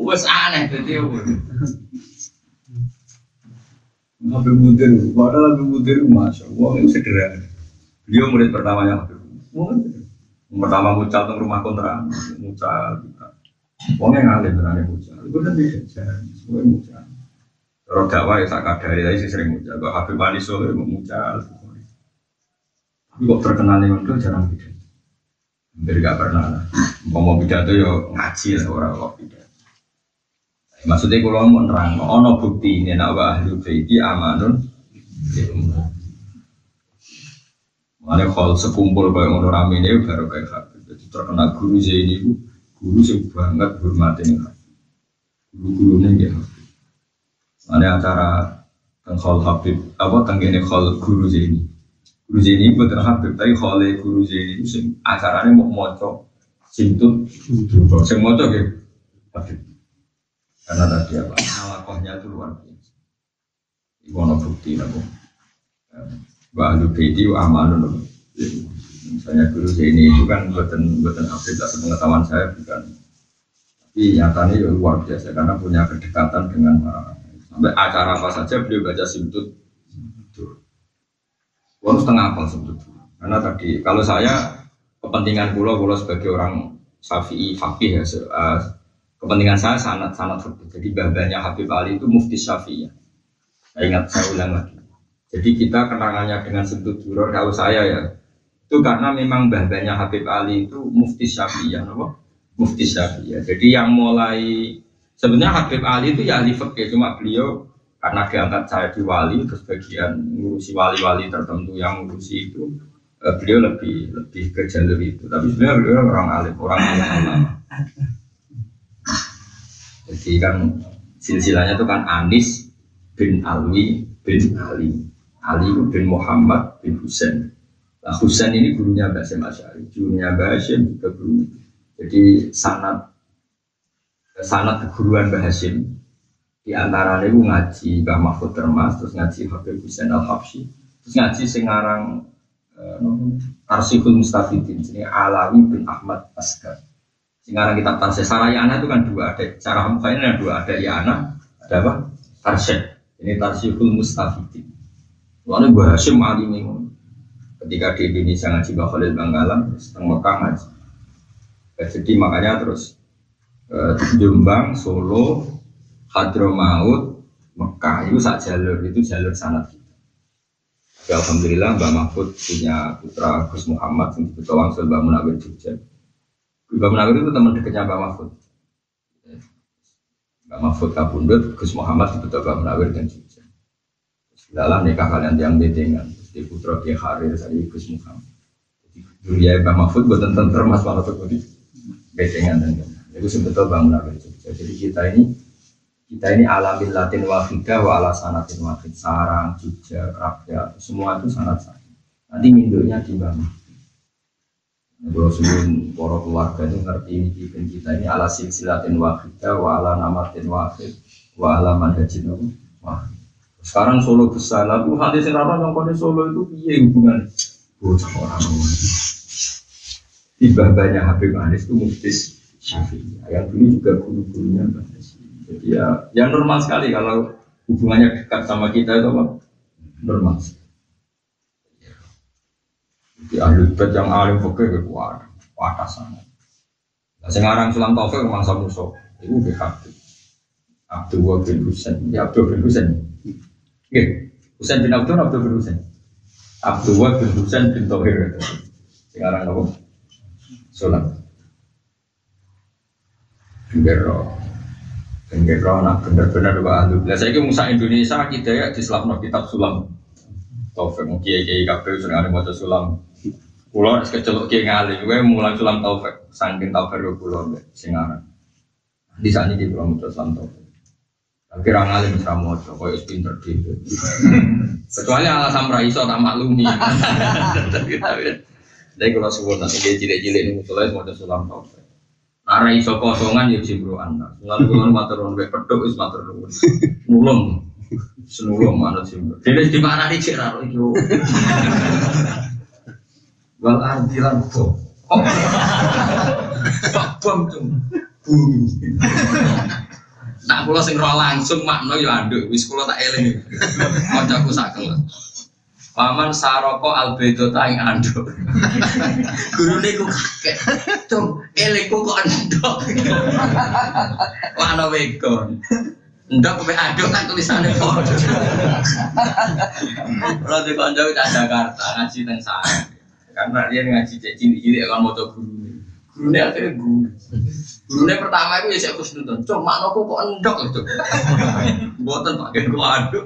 Wes aneh dadi Habib Mudir, padahal Habib Mudir masya Allah itu sederhana. Beliau murid pertamanya Habib Mudir. Pertama mucal teng rumah kontrakan, mucal. Wongnya ngalim berani mucal. Itu kan diajar, semua mucal. Kalau dakwah ya tak kadari tadi sering mucal. Kalau Habib Ali Solo mau mucal. Tapi kok terkenal yang itu jarang pidato. Hampir gak pernah. Mau pidato ya ngaji lah orang kok pidato. Maksudnya kalau mau nerang, ono bukti ini nak ahli baiti amanun. Mana kalau sekumpul kayak orang ramai ini baru kayak Habib. Jadi terkenal guru Zaini itu guru sih banget hormatin Habib. Guru-gurunya dia Habib. Mana acara tentang Habib apa tentang khol guru Zaini. Guru Zaini bukan Habib, tapi khol guru Zaini itu acaranya mau moco simtut, semua moco gitu Habib. Karena tadi apa? Alakohnya itu luar biasa. Ibu ada bukti nabo. Bahwa bedi amanun. Misalnya guru ini itu kan buatan update lah pengetahuan saya bukan. Tapi nyatanya ya luar biasa karena punya kedekatan dengan sampai acara apa saja beliau baca simtut. Harus setengah apal simtut. Karena tadi kalau saya kepentingan pulau sebagai orang Syafi'i fakih ya. Kepentingan saya sangat berbeda. Jadi babanya Habib Ali itu mufti Syafi'iyah. Saya ulang lagi. Jadi kita kenangannya dengan Sentut Duror kalau saya ya itu karena memang babanya Habib Ali itu mufti Syafi'iyah, apa? Mufti Syafi'iyah. Jadi yang mulai sebenarnya Habib Ali itu ya ahli fikih, cuma beliau karena diangkat saya di wali, terus bagian ngurusi wali-wali tertentu yang ngurusi itu beliau lebih ke jalur itu. Tapi sebenarnya beliau orang alim ulama. Jadi kan silsilahnya itu kan Anis bin Alwi bin Ali, Ali bin Muhammad bin Husain. Nah, Husain ini gurunya Mbah Hasyim Asy'ari, gurunya Mbah Hasyim juga guru. Jadi sanad keguruan Mbah Hasyim di antaranya itu ngaji Mbah Mahfud Termas, terus ngaji Habib Husain Al-Habsyi, terus ngaji Sengarang Tarsihul Mustafidin, ini Alawi bin Ahmad Asgar. Sekarang kita tarsih Sarayana itu kan dua, ada cara mukanya ada dua, ada Yana, ada apa? Tarsih. Ini Tarsihul Mustafidin. Lalu Mbah Hasyim alim ini ketika di Indonesia ngaji Mbah Khalil Bangkalan, setengah Mekah ngaji. Jadi makanya terus Jombang, Solo, Hadramaut, Mekah itu sak jalur, itu jalur sanad kita. Ya, alhamdulillah Mbah Mahfud punya putra Gus Muhammad yang disebut Wangsul Mbah Munawir Jogja. Mbah Munawir itu teman dekatnya Mbah Mahfud. Mbah Mahfud kabundut, Gus Muhammad disebut Mbah Munawir dan Jogja. Dalam nikah kalian yang bedengan, di putra Kiai Harir saya Gus Muhammad. Dunia Mbah Mahfud buat tentang termas malah terjadi bedengan dan itu sebetulnya Mbah Munawir Jogja. Jadi kita ini alamin latin wahidah wa ala sanatin wahid, sarang, Jogja, rakyat, semua itu sangat sama. Nanti mindonya di Mbah Mahfud. Kalau sebelum para keluarga itu ngerti ini kita ini ala silsilatin wahidah wa ala namatin wahid wa ala manhajin wahid. Sekarang Solo besar, lalu hadis yang ramah yang pada Solo itu piye hubungan bocah orang tiba banyak Habib Anis itu muftis Syafi'i yang dulu juga guru-gurunya jadi ya normal sekali kalau hubungannya dekat sama kita itu apa? Normal. Di ahli bait yang alim fikih kuat sangat. Nah, sekarang Sulam Taufik memang Musa itu Habib Abdul bin Husain, ya Abdul bin Husain. Oke, Husain bin Abdul bin Husain. Abdul bin Husain bin Tauhir. Sekarang apa? Sulam. Penggero nak benar-benar ahli. Lah saiki Musa Indonesia kita ya diselapno kitab Sulam. Taufik kiai kabeh sing arep maca Sulam. Kulo kecelok kiai ngalih, gue mulang Sulam Taufik, saking Taufik kulo sing aran. Di sana di kulo maca Sulam Taufik. Tapi ra ngalih mesti maca, koyo pinter dhewe. Kecuali alasan ra iso tak maklumi. Jadi kalau suwun nanti dia cilik-cilik ini musola mau sulam tau. Nara iso kosongan ya cibruan. Lalu kalau matur nuwun pedhok wis matur nuwun. Nulung. Senulung manut cibru. Dene di mana iki ra iki. Wal ardilan kok. Pak bom tuh. Nak kula sing roh langsung makna ya anduk wis kula tak eling. Kancaku sak kelas. Paman saroko albedo ta ing anduk. Gurune ku kakek. Cung, elingku kok ndok. Ana wegon. Ndok kowe anduk tak tulisane padha. Ora di kanca tak Jakarta ngaji teng sana. Karena dia ngaji cek cilik-cilik kan maca gurune. Gurune akhirnya guru. Gurune pertama itu ya saya harus nonton. Cung, maknaku kok endok itu. Mboten pakai kula aduk.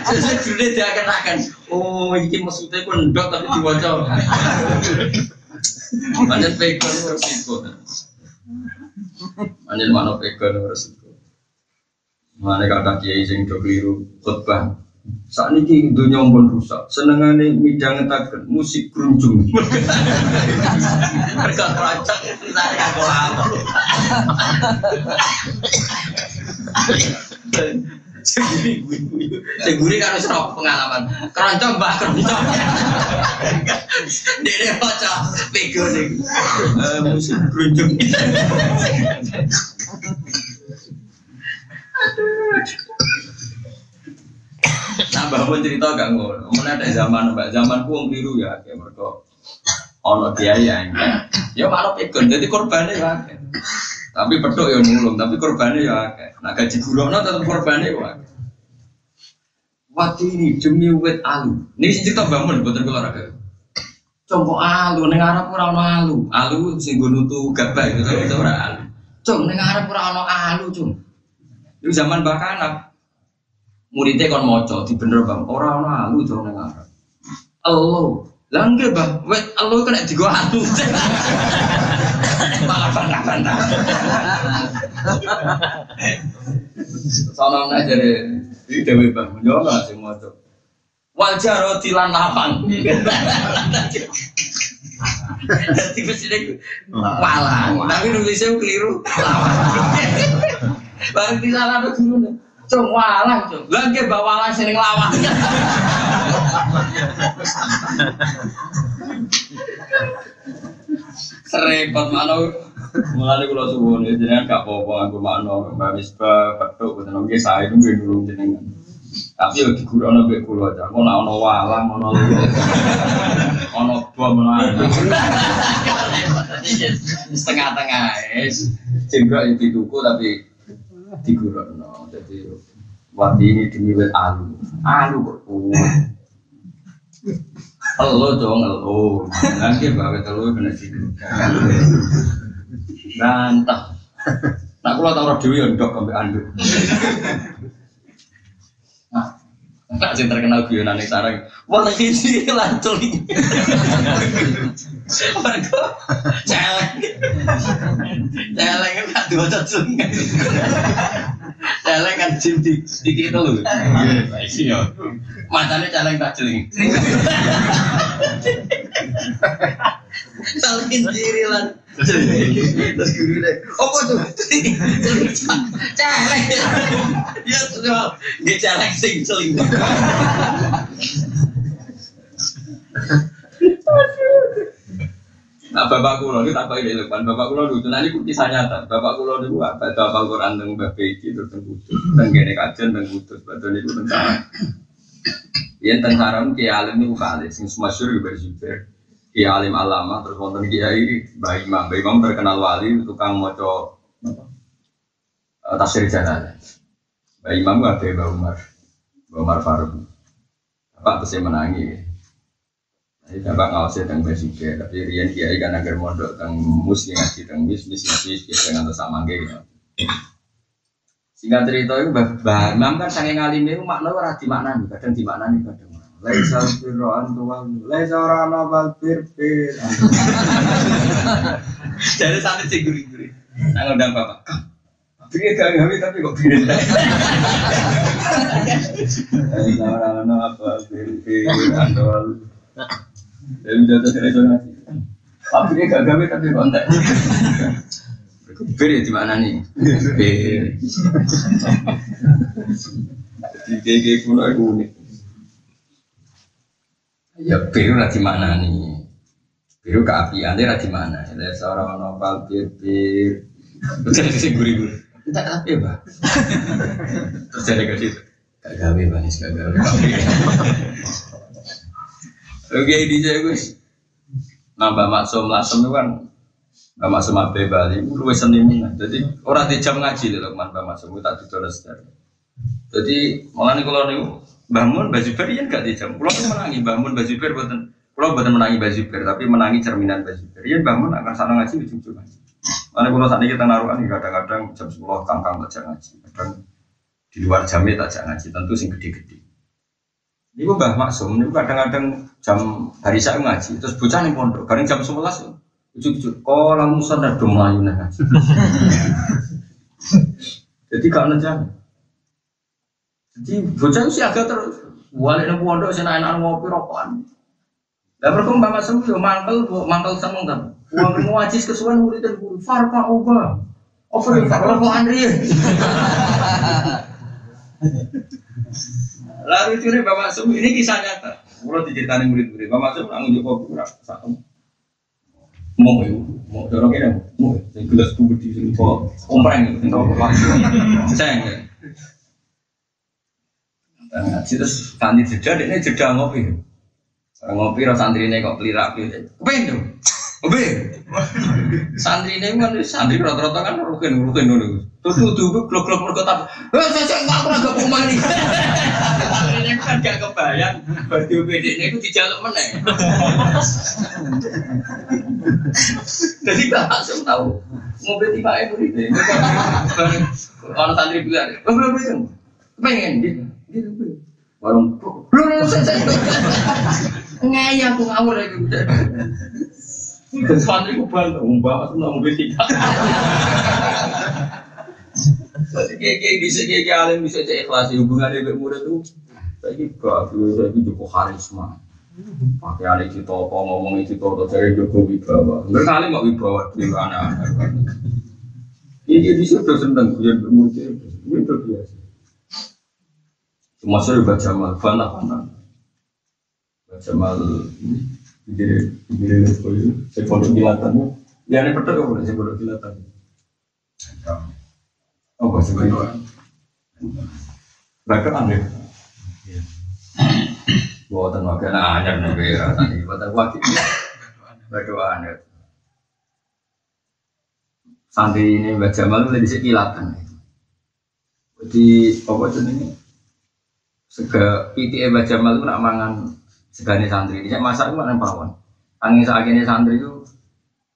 Sesuk gurune diaken-aken. Oh, iki maksudnya ku endok tapi diwaca. Pancen pegon resiko. Pancen makna pegon resiko. Mane kata kiai sing do kliru khotbah. Saat ini dunia pun rusak. Senengane midhangetaken musik grunjung. Mereka terancam saya aku lama. Seguri kan serap pengalaman. Keroncong mbak keroncong. Dia baca pego nih. Musik grunjung. Nambah pun cerita gak ngono. Mana ada zaman mbak zamanku wong biru ya, kayak mereka ono biaya enggak. Ya malah pegon, jadi korbannya ya. Tapi pedok ya nulung, tapi korbannya ya. Nah gaji gurono tetap korbannya ya. Waktu ini demi wet alu. Ini cerita bangun betul kalau raga. Contoh alu, neng Arab ora ono alu. Alu sing nggo nutu gabah itu ora alu. Cung neng Arab ora ono alu, cung. Itu zaman Bakanap. Muridnya kon moco di bener bang orang alu jangan ngarep. Elo, langge bang, wet elo kena digo alu. Malah bantah. Soalnya jadi di dewi bang, menjola sih moco. Wajah roti lan lapang. Jadi kesini malah, tapi nulisnya keliru. Bang di sana ada guru. Cung walang cung, lagi bawalan sering lawak. Serempet mana? Mulai kalau subuh ni jenengan gak apa-apa aku makno mbak Misbah, Fatuk, betul nggak saya itu dulu jenengan. Tapi yo digurau nabe kulo aja, aku nak ono walang, ono lu, ono bom lagi. Setengah-tengah es, jenggot itu dituku tapi digurau. Jadi waktu ini demi wet alu kok elo dong elo nanti bawa telur kena situ rantah nak kalau tahu dewi ndok sampai anduk nah sing terkenal guyonan ning sarang wah lagi sih lancul iki mergo celeng kan diwaca sungai celeng kan jim dikit itu lho iya matane celeng tak jeling salkin diri lan terus guru deh apa tuh celeng ya sudah dia celeng sing celing nah bapak kulo ini tak pakai depan bapak kulo dulu nanti kisah nyata bapak kulo dulu apa bapak Quran tentang Mbah Beki terus tentang Kudus tentang gene kajian tentang Kudus betul itu tentang yang tentang Kiai Alim itu kali sing masyhur juga berjuber Kiai Alim alama terus wonten Kiai Mbah Imam terkenal wali tukang maca tafsir Jalalain Mbah Imam ada Mbah Umar Faruk apa terus menangi. Jadi bapak ngawasi tentang basic tapi rian kiai kan agar mondok tentang muslim ngaji tentang bis dengan sama gitu. Singkat cerita itu bah Imam kan sange ngalim itu makna ora dimaknani, kadang dimaknani kadang ora. Laisa firroan tuwal, laisa ora ana bal pir. Jadi sampe ciguri-guri. Nang undang bapak. Pikir gawe tapi kok pir. Laisa ora ana apa pir andol. Dari jatuh dari zona. Tapi dia gak gawe tapi kontak. Bir ya di mana nih? Bir. Kayak kuno aku unik. Ya bir lah di mana nih? Bir keapian dia di mana? Ada seorang nopal bir. Terus sih gurih. Tak apa bah. Terus jadi ke situ. Gak gawe banis gak gawe. Oke di saya Gus. Nambah maksum lasem itu kan. Mbak Maksum Abe Bali, lu seniman. Jadi orang di jam ngaji loh, Mbak Maksum itu tak ditulis sejarah. Jadi malah nih kalau nih bangun Mbak Zubair ya nggak di jam. Kalau menangi bangun Mbak Zubair buatan, kalau buatan menangi Mbak Zubair, tapi menangi cerminan Mbak Zubair. Ya bangun akan sana ngaji ujung-ujung ngaji. Malah kalau saat ini kita naruhan kadang-kadang jam 10 kangkang tak ngaji, kadang di luar jamnya tak ngaji. Tentu sing gede-gede. Ini Mbak Maksum, ini kadang-kadang jam hari saya ngaji, terus bocah nih pondok, kadang jam 11. Ujuk-ujuk, oh langsung ada Melayu nih. Jadi gak ngejar. Jadi bocah itu sih agak terus. Balik nih pondok, saya enak ngopi rokokan. Dan berkembang Mbak Maksum itu mangkel seneng kan. Uang ngajis kesuwan murid dan guru. Farqa Oba. Over Farqa Andri. Lalu itu nih Mbak Maksum ini kisah nyata. Kalau diceritain murid-murid, Mbak Maksum nanggung Joko kurang satu. Mau dorong ini mau gelas kubur di sini kok ompreng itu tahu apa sayang dan terus santri jeda ngopi rasa santri ini kok pelirak kepen dong santri ini kan santri rata-rata kan rukin dulu tuh blok mereka saya nggak pernah ke rumah ini ini kan gak kebayang baju bedek ini itu dijaluk meneng jadi gak langsung tahu mobil tiba itu orang santri bilang belum pengen gitu warung belum saya ngayang aku ngawur lagi santri ku bantu mbak aku nggak mobil tiga kayak bisa kayak alim bisa ikhlas hubungan dengan murid itu saya cukup karisma pakai alim itu apa ngomong itu atau cari Jokowi Wibawa berkali mau Wibawa di mana ini dia sudah senang punya murid itu biasa cuma saya baca mal fana baca mal ini saya pondok kilatannya ya ini betul boleh saya pondok kilatan oh bahasa Indonesia, mereka aneh. Buatan makanan anyar negara tadi, buatan wakil, berdoa aneh. Santri ini baca malu dari sekilatan. Jadi apa itu ini? Sega PTA baca malu nak mangan segane santri. Dia masak itu mana pawon. Angin seagene santri itu.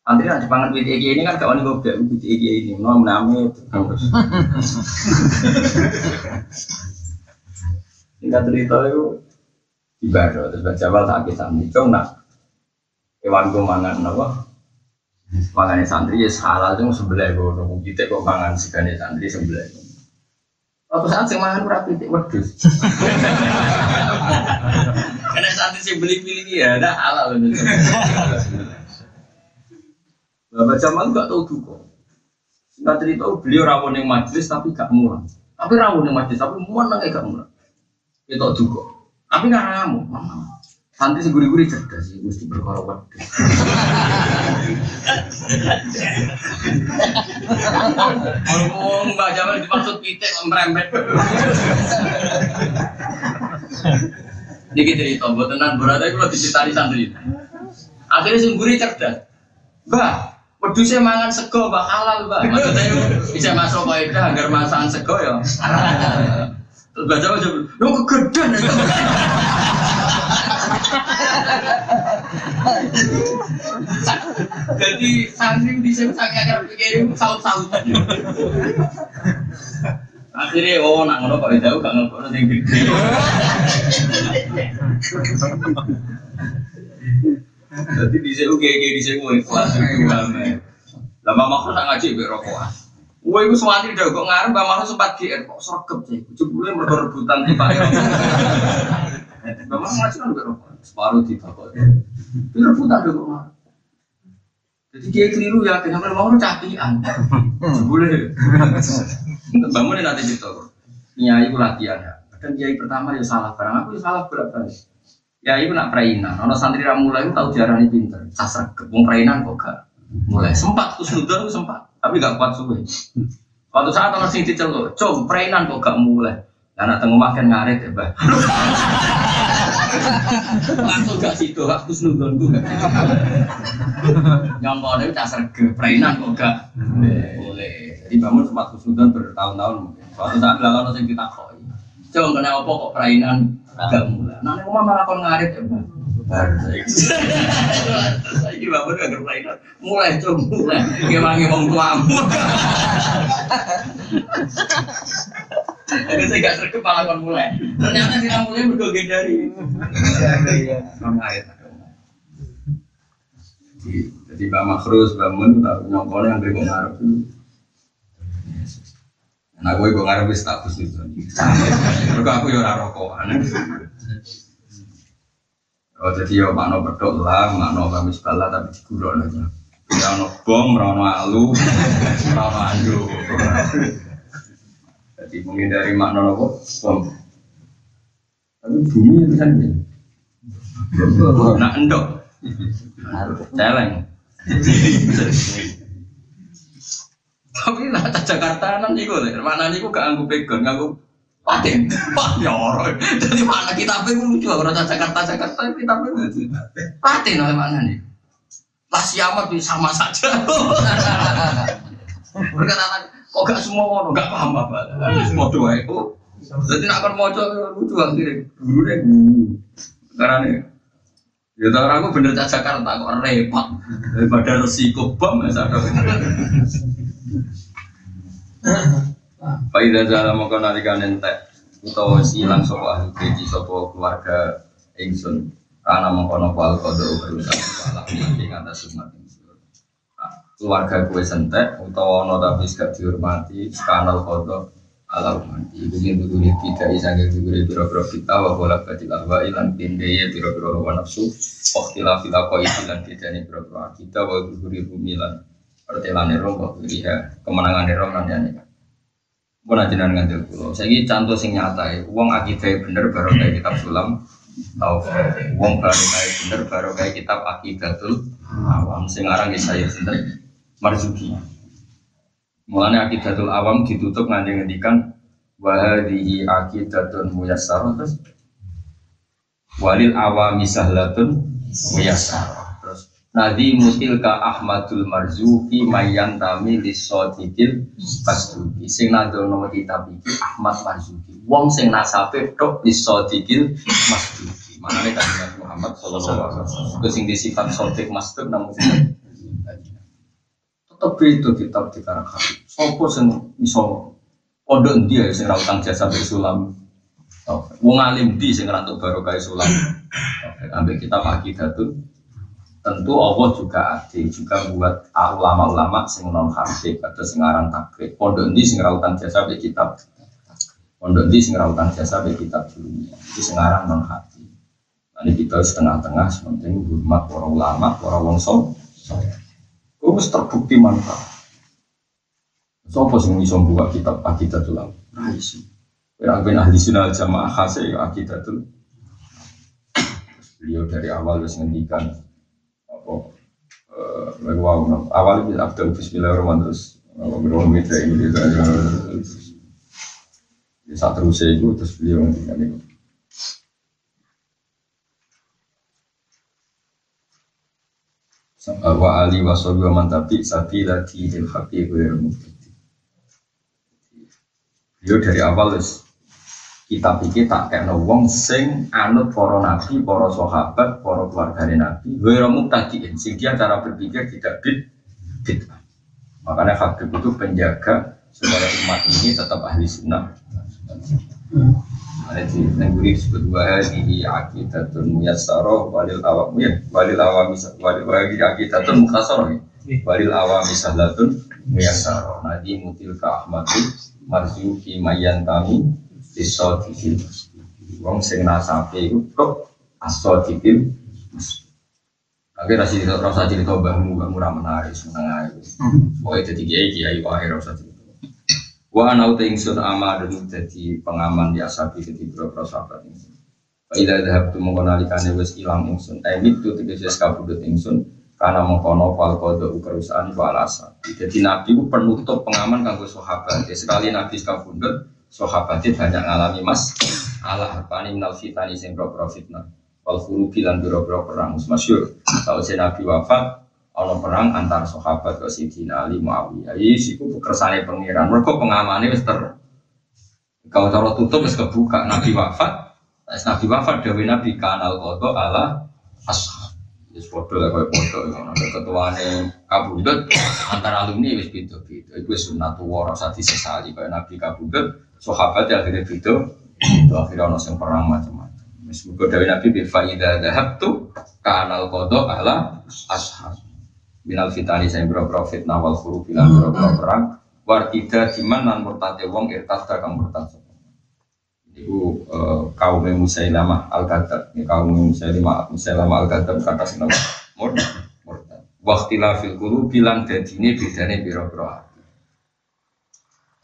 Antri nanti pangan PTA ini kan kawan gue bilang PTA ini, nom namanya terus. Tingkat cerita itu ibadah terus baca awal sakit santri, cuma nak hewan gue mangan apa? Mangan santri ya halal cuma sebelah gue, nunggu kita kok mangan segane santri sebelah. Waktu saat saya mangan berapa PTA wedus. Karena santri sih beli-beli ya, ada halal loh. Bapak Jamal gak tahu duka. Singkat cerita beliau rawon yang majlis tapi gak murah. Tapi rawon yang majlis tapi muan nang gak murah. Itu duka. Tapi gak ramu. Santri seguri-guri cerdas sih mesti berkorban. Ngomong Mbak Jamal dimaksud pitik merembet. Niki cerita buat tenan berada itu lebih diceritain santri. Akhirnya seguri cerdas. Mbak wedhus mangan sego mbak halal mbak, maksudnya bisa masuk kaidah agar masakan sego ya. Terus baca lu kegedean itu. Jadi santri di sini sangat agar pikirin saut-saut. Akhirnya nak ngono kok jauh gak ngono yang gede. Jadi di sini kayak di sini ikhlas gimana? Lama makan tak ngaji berokokan. Wah itu suami dah kok ngarep, makan sempat GR kok sergap sih. Jebule rebutan tiba. Memang ngaji kan berokokan. Separuh tiba kok. Itu rebutan dong. Jadi dia keliru ya, kenapa mau cakian? Boleh. Bangun nanti gitu. Nyai itu latihan ya. Kadang kiai pertama ya salah barang, aku ya salah berapa? Ya itu nak perainan. Ono santri ramulai itu tahu diarani pinter. Sasar kebun perainan kok gak mulai. Sempat kusnudon itu sempat, tapi gak kuat suwe. Waktu saat orang sing diceluk, "Cung, perainan kok gak mulai." Karena tengah makan ngaret ya, Mbak. Langsung gak situ, aku kusnudon gue. Nyongkone itu sasar ke perainan kok gak boleh. Jadi bangun sempat kusnudon bertahun-tahun mungkin. Suatu saat lalu sing ditakoi. "Cung, kenapa kok perainan gak mulai?" Nah, ini rumah malah kon ngarit ya, Bang. Baru saya ini bangun gak perainan. Mulai, Cung, mulai. Ngewangi wong tuamu. Tapi saya gak sergap malah kon mulai. Ternyata kita mulai bergogeng dari kon ngarit. Jadi Mbak Makrus bangun, nyongkone yang beri ngarep dulu. Nah, gue ngarep status itu. Mereka aku ya ora rokokan. Oh, jadi ya makno bedok lah, makno kamis bala tapi diguruk aja. Ya ono bom, ono alu, ono andu. Jadi menghindari makno apa? Bom. Tapi bumi itu kan ini. Nak endok. Celeng. Tapi lah Jakarta nan iku lho, mana niku gak nganggo pegon, nganggo paten. Wah, ya ora. Dadi mana kitabe ku lucu ora Jakarta kitabe lucu. Paten oleh mana nih? Lah siamat sama saja. Berkata kok gak semua ngono, gak paham apa. Semua doa itu. Jadi nak kon maca lucu akhire. Gurune guru. Karane ya tak aku bener Jakarta kok repot. Daripada resiko bom ya sadar. Faidah dalam mengkon nalikan entek utawa silang sapa ahli keji sapa keluarga ingsun karena mengkono wal qadar berusaha ala ing atas sunat keluarga kowe sentek utawa ana tapi gak dihormati kanal qadar ala mati iki dudu tidak isange dudu biro-biro kita wa bola badil alwa ilan pindeye biro-biro hawa nafsu waqtila fil aqaid lan didane biro-biro kita wa dudu bumilan pertelane rombok liha kemenangan rombok nanti pun ajaran ngantil pulau. Saya ini contoh sing nyata. Uang akidah bener baru kayak kitab sulam. Tahu. Uang baru kayak bener baru kayak kitab akidatul awam. Sekarang saya sendiri Marzuki. Mulanya akidatul awam ditutup ngendikan wahadihi akidatun muyassarah terus walil awami sahlatun muyassarah. Nadi mutilka Ahmadul Marzuki mayan tami lisodikil pasduki sing nadono kitab iki Ahmad Marzuki wong sing nasabe tok lisodikil masduki manane kanjeng Muhammad sallallahu alaihi wasallam sing disifat sodik masduk namun tetep itu kitab dikarang Habib sapa sing iso pondok ndi sing ra utang jasa bersulam wong alim di sing rantuk barokah sulam ambek kitab akidatul tentu Allah juga adil juga buat ulama-ulama sing non hadis atau sing aran takrib pondok ndi sing rautan jasa be kitab pondok ndi sing rautan jasa be kitab dunia iki sing aran non hadis. Nanti kita setengah-tengah penting hormat para ulama para wong saleh wis terbukti mantap sapa sing iso buka kitab akidatul ulama iso ora ben ahli sunnah jamaah khas ya akidatul beliau dari awal wis ngendikan awal itu after Bismillahirrahmanirrahim terus beromit ini saat terus itu terus beliau ngendikan itu wa ali wa sahbihi wa man tabi sabila dinil haqqi ghairu mubtadi. Beliau dari awal kitab iki tak kena wong sing anut para nabi, para sahabat, para keluargane nabi, ghairu mubtadiin sing dia cara berpikir tidak bid'ah. Makanya Habib itu penjaga supaya umat ini tetap ahli sunnah. Ada di negeri disebut wahdi akidatun muyassarah walil awam ya walil awam walil akidatun mukhtasarah walil awam sahlatun muyassarah nadi mutilka ahmadul marzuki mayantami isodikil wong sing nasabe iku tok asodikil Akhirnya rasa cerita mbahmu ra menarik seneng ae. Pokoke dadi kiai wae rasa cerita. Wa ana uta ingsun amadun dadi pengaman di asabi dadi boro sahabat ingsun. Fa idza dhahabtu mongko nalikane wis ilang ingsun, itu tegese kabudut ingsun karena mengkono fal qada ukerusan wa alasa. Jadi nabi ku penutup pengaman kanggo sahabat. Sekali nabi kabudut, sahabatnya banyak ngalami mas ala harpani minal fitani sing boro fitnah. Wal furubi lan boro perang masyhur. Sausé nabi wafat ana perang antar sahabat ke Sidina Ali Muawiyah. Iku kersane pangeran. Mergo pengamane wis kalau cara tutup wis kebuka nabi wafat. Nabi wafat dawuh nabi kanal qada ala ashab. Wis padha lah koyo padha ngono. Ketuane kabudut antara alumni wis beda-beda. Iku wis sunnatullah ora usah disesali koyo nabi kabudut sahabat ya akhirnya beda. Itu akhirnya ana sing perang macam-macam. Wis muga dawuh nabi bi faida dhahabtu kanal qada ala ashab. Minal fitani saya boro fitnah wal khuru bilang boro perang wartida diman lan murtate wong irtas kang murtad. Iku kaum Musailamah al-Kadzab, kaum Musailamah al-Kadzab kata sing murtad. Waqtila fil qulubi lan dadine bedane boro ati.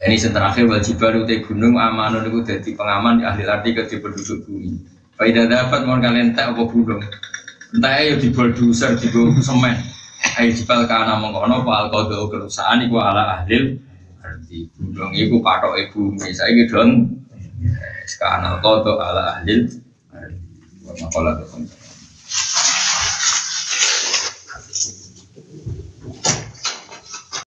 Ini terakhir wajiban uti gunung amanun iku dadi pengaman ahli arti ke penduduk bumi. Faida dapat mon kalian tak apa gunung. Entah ya di bulldozer di semen. Ayo jibal kana mengkono fal qada kerusakan iku ala ahlil arti gunung iku patoke bumi saiki don kana qada ala ahlil arti wa maqala